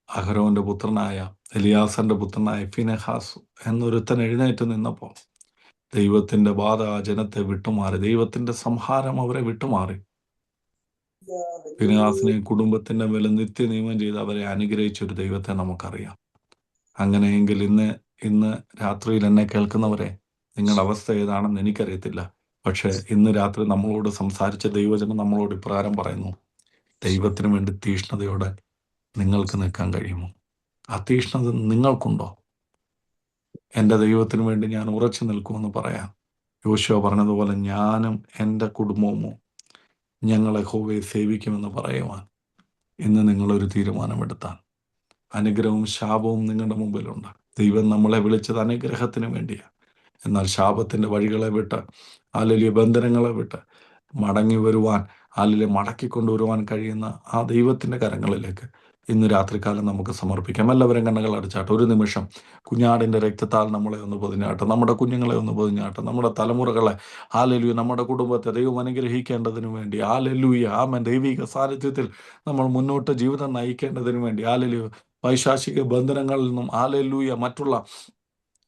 അഹരോന്റെ പുത്രനായ എലിയാസറിന്റെ പുത്രനായ ഫിനെഹാസ് എന്നൊരുത്തൻ എഴുന്നേറ്റ് നിന്നപ്പോൾ ദൈവത്തിന്റെ ബാധ ആ ജനത്തെ വിട്ടുമാറി, ദൈവത്തിന്റെ സംഹാരം അവരെ വിട്ടുമാറി. ഫിനെഹാസിനെയും കുടുംബത്തിന്റെ മേലെ നിത്യനിയമം ചെയ്ത് അവരെ അനുഗ്രഹിച്ചൊരു ദൈവത്തെ നമുക്കറിയാം. അങ്ങനെയെങ്കിൽ ഇന്ന് രാത്രിയിൽ എന്നെ കേൾക്കുന്നവരെ, നിങ്ങളുടെ അവസ്ഥ ഏതാണെന്ന് എനിക്കറിയത്തില്ല. പക്ഷെ ഇന്ന് രാത്രി നമ്മളോട് സംസാരിച്ച ദൈവജനം നമ്മളോട് ഇപ്രകാരം പറയുന്നു, ദൈവത്തിന് വേണ്ടി തീഷ്ണതയോടെ നിങ്ങൾക്ക് നിൽക്കാൻ കഴിയുമോ? ആ തീഷ്ണത നിങ്ങൾക്കുണ്ടോ? എൻ്റെ ദൈവത്തിന് വേണ്ടി ഞാൻ ഉറച്ചു നിൽക്കുമെന്ന് പറയാം. യോശുവ പറഞ്ഞതുപോലെ ഞാനും എൻ്റെ കുടുംബവുമോ ഞങ്ങൾ യഹോവയെ സേവിക്കുമെന്ന് പറയുവാൻ ഇന്ന് നിങ്ങളൊരു തീരുമാനമെടുത്താൽ അനുഗ്രഹവും ശാപവും നിങ്ങളുടെ മുമ്പിലുണ്ട്. ദൈവം നമ്മളെ വിളിച്ചത് അനുഗ്രഹത്തിന് വേണ്ടിയാണ്. എന്നാൽ ശാപത്തിൻ്റെ വഴികളെ വിട്ട്, അല്ലെങ്കിൽ ബന്ധനങ്ങളെ വിട്ട് മടങ്ങി വരുവാൻ, അല്ലെങ്കിൽ മടക്കിക്കൊണ്ടുവരുവാൻ കഴിയുന്ന ആ ദൈവത്തിൻ്റെ കരങ്ങളിലേക്ക് ഇന്ന് രാത്രികാലം നമുക്ക് സമർപ്പിക്കാം. എല്ലാവരും കണ്ണുകൾ അടച്ചാട്ട് ഒരു നിമിഷം കുഞ്ഞാടിൻ്റെ രക്തത്താൽ നമ്മളെ ഒന്ന് പൊതിഞ്ഞാട്ട്, നമ്മുടെ കുഞ്ഞുങ്ങളെ ഒന്ന് പൊതിഞ്ഞാട്ട്, നമ്മുടെ തലമുറകളെ, ഹാലലൂയ, നമ്മുടെ കുടുംബത്തെ ദൈവം അനുഗ്രഹിക്കേണ്ടതിനു വേണ്ടി, ഹാലലൂയ, ആമേൻ, ദൈവിക സാന്നിധ്യത്തിൽ നമ്മൾ മുന്നോട്ട് ജീവിതം നയിക്കേണ്ടതിനു വേണ്ടി, ഹാലലൂയ, പൈശാചിക ബന്ധനങ്ങളിൽ നിന്നും, ഹാലലൂയ, മറ്റുള്ള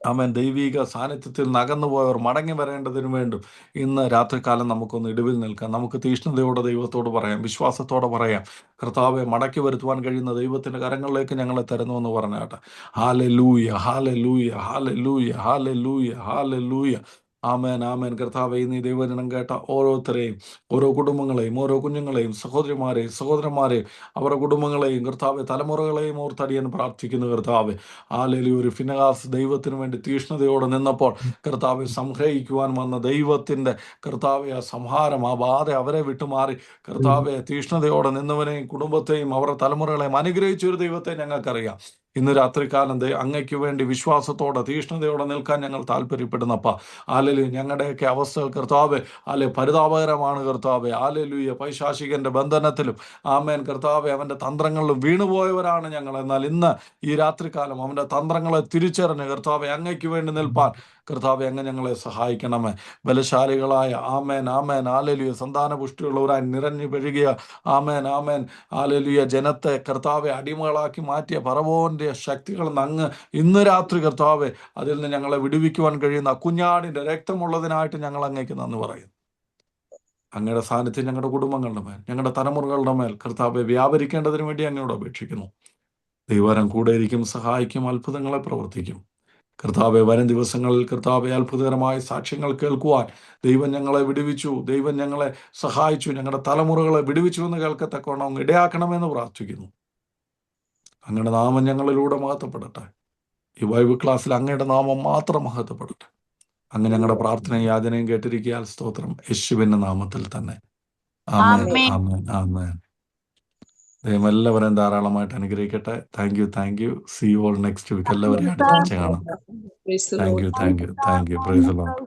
ആമേൻ, ദൈവിക സാന്നിധ്യത്തിൽ നകന്നുപോയവർ മടങ്ങി വരേണ്ടതിനു വേണ്ടും ഇന്ന് രാത്രികാലം നമുക്കൊന്ന് ഇടിവിൽ നിൽക്കാം. നമുക്ക് തീഷ്ണതയോടെ ദൈവത്തോട് പറയാം, വിശ്വാസത്തോടെ പറയാം, കർത്താവെ, മടക്കി വരുത്തുവാൻ കഴിയുന്ന ദൈവത്തിൻ്റെ കരങ്ങളിലേക്ക് ഞങ്ങളെ തരുന്നു എന്ന് പറഞ്ഞാട്ടെ. ഹാലലൂയ, ഹാലലൂയ, ഹാലലൂയ, ഹാലലൂയ, ഹാലലൂയ. ആമേൻ, ആമേൻ. കർത്താവെ, നീ ദൈവജനം കേട്ട ഓരോരുത്തരെയും, ഓരോ കുടുംബങ്ങളെയും, ഓരോ കുഞ്ഞുങ്ങളെയും, സഹോദരിമാരെയും സഹോദരന്മാരെയും, അവരുടെ കുടുംബങ്ങളെയും, കർത്താവെ, തലമുറകളെയും ഓർത്തടിയാൻ പ്രാർത്ഥിക്കുന്നു. കർത്താവെ, ഹാലലൂയ, ഒരു ഫിനെഹാസ് ദൈവത്തിന് വേണ്ടി തീഷ്ണതയോടെ നിന്നപ്പോൾ കർത്താവെ, സംഗ്രഹിക്കുവാൻ വന്ന ദൈവത്തിൻ്റെ, കർത്താവെ, ആ സംഹാരം, ആ ബാധ അവരെ വിട്ടുമാറി, കർത്താവെ, തീഷ്ണതയോടെ നിന്നവനെയും കുടുംബത്തെയും അവരുടെ തലമുറകളെയും അനുഗ്രഹിച്ച ഒരു ദൈവത്തെ ഞങ്ങൾക്കറിയാം. ഇന്ന് രാത്രികാലം അങ്ങയ്ക്ക് വേണ്ടി വിശ്വാസത്തോടെ തീഷ്ണതയോടെ നിൽക്കാൻ ഞങ്ങൾ താല്പര്യപ്പെടുന്നപ്പ. ആലലു, ഞങ്ങളുടെയൊക്കെ അവസ്ഥകൾ കർത്താവെ, പരിതാപകരമാണ് കർത്താവെ. ആലലുയ, പൈശാചികന്റെ ബന്ധനത്തിലും, ആമേൻ, കർത്താവെ, അവൻ്റെ തന്ത്രങ്ങളിലും വീണുപോയവരാണ് ഞങ്ങൾ. എന്നാൽ ഇന്ന് ഈ രാത്രികാലം അവൻ്റെ തന്ത്രങ്ങളെ തിരിച്ചറിഞ്ഞ് കർത്താവെ, അങ്ങയ്ക്ക് വേണ്ടി നിൽപ്പാൻ കർത്താവെ, അങ്ങ് ഞങ്ങളെ സഹായിക്കണമേ. ബലശാലികളായ, ആമേൻ, ആമേൻ, ആലലുയ, സന്താന പുഷ്ടിയുള്ളവരായി നിറഞ്ഞു പെഴുകിയ, ആമേൻ, ആമേൻ, ആലലുയ, ജനത്തെ കർത്താവെ അടിമകളാക്കി മാറ്റിയ പറവോന്റെ ശക്തികൾ അങ്ങ് ഇന്ന് രാത്രി കർത്താവെ, അതിൽ നിന്ന് ഞങ്ങളെ വിടുവിക്കുവാൻ കഴിയുന്ന കുഞ്ഞാടിൻ്റെ രക്തമുള്ളതിനായിട്ട് ഞങ്ങൾ അങ്ങേക്ക് നന്ദി പറയും. അങ്ങയുടെ സാന്നിധ്യം ഞങ്ങളുടെ കുടുംബങ്ങളുടെ മേൽ, ഞങ്ങളുടെ തലമുറകളുടെ മേൽ കർത്താവെ വ്യാപരിക്കേണ്ടതിന് വേണ്ടി അങ്ങയോട് അപേക്ഷിക്കുന്നു. ദൈവം കൂടെ ഇരിക്കും, സഹായിക്കും, അത്ഭുതങ്ങളെ പ്രവർത്തിക്കും. കർത്താവെ, വരും ദിവസങ്ങളിൽ കർത്താവെ, അത്ഭുതകരമായ സാക്ഷ്യങ്ങൾ കേൾക്കുവാൻ ദൈവം ഞങ്ങളെ വിടുവിച്ചു, ദൈവം ഞങ്ങളെ സഹായിച്ചു, ഞങ്ങളുടെ തലമുറകളെ വിടുവിച്ചു എന്ന് കേൾക്കത്തക്കവണ്ണം ഇടയാക്കണമെന്ന് പ്രാർത്ഥിക്കുന്നു. അങ്ങയുടെ നാമം ഞങ്ങളിലൂടെ മഹത്വപ്പെടട്ടെ. ഈ ബൈബിൾ ക്ലാസ്സിൽ അങ്ങയുടെ നാമം മാത്രം മഹത്വപ്പെടട്ടെ. അങ്ങ് ഞങ്ങളുടെ പ്രാർത്ഥനയും യാചനയും കേട്ടിരിക്കാൻ സ്തോത്രം, യേശുവിന്റെ നാമത്തിൽ തന്നെ. ആമേൻ, ആമേൻ, ആമേൻ. ദൈവം എല്ലാവരെയും ധാരാളമായിട്ട് അനുഗ്രഹിക്കട്ടെ. Thank you. See you all next week. എല്ലാവരെയും അടുത്ത ആഴ്ച കാണാം. Praise the thank Lord. You. Praise the Lord.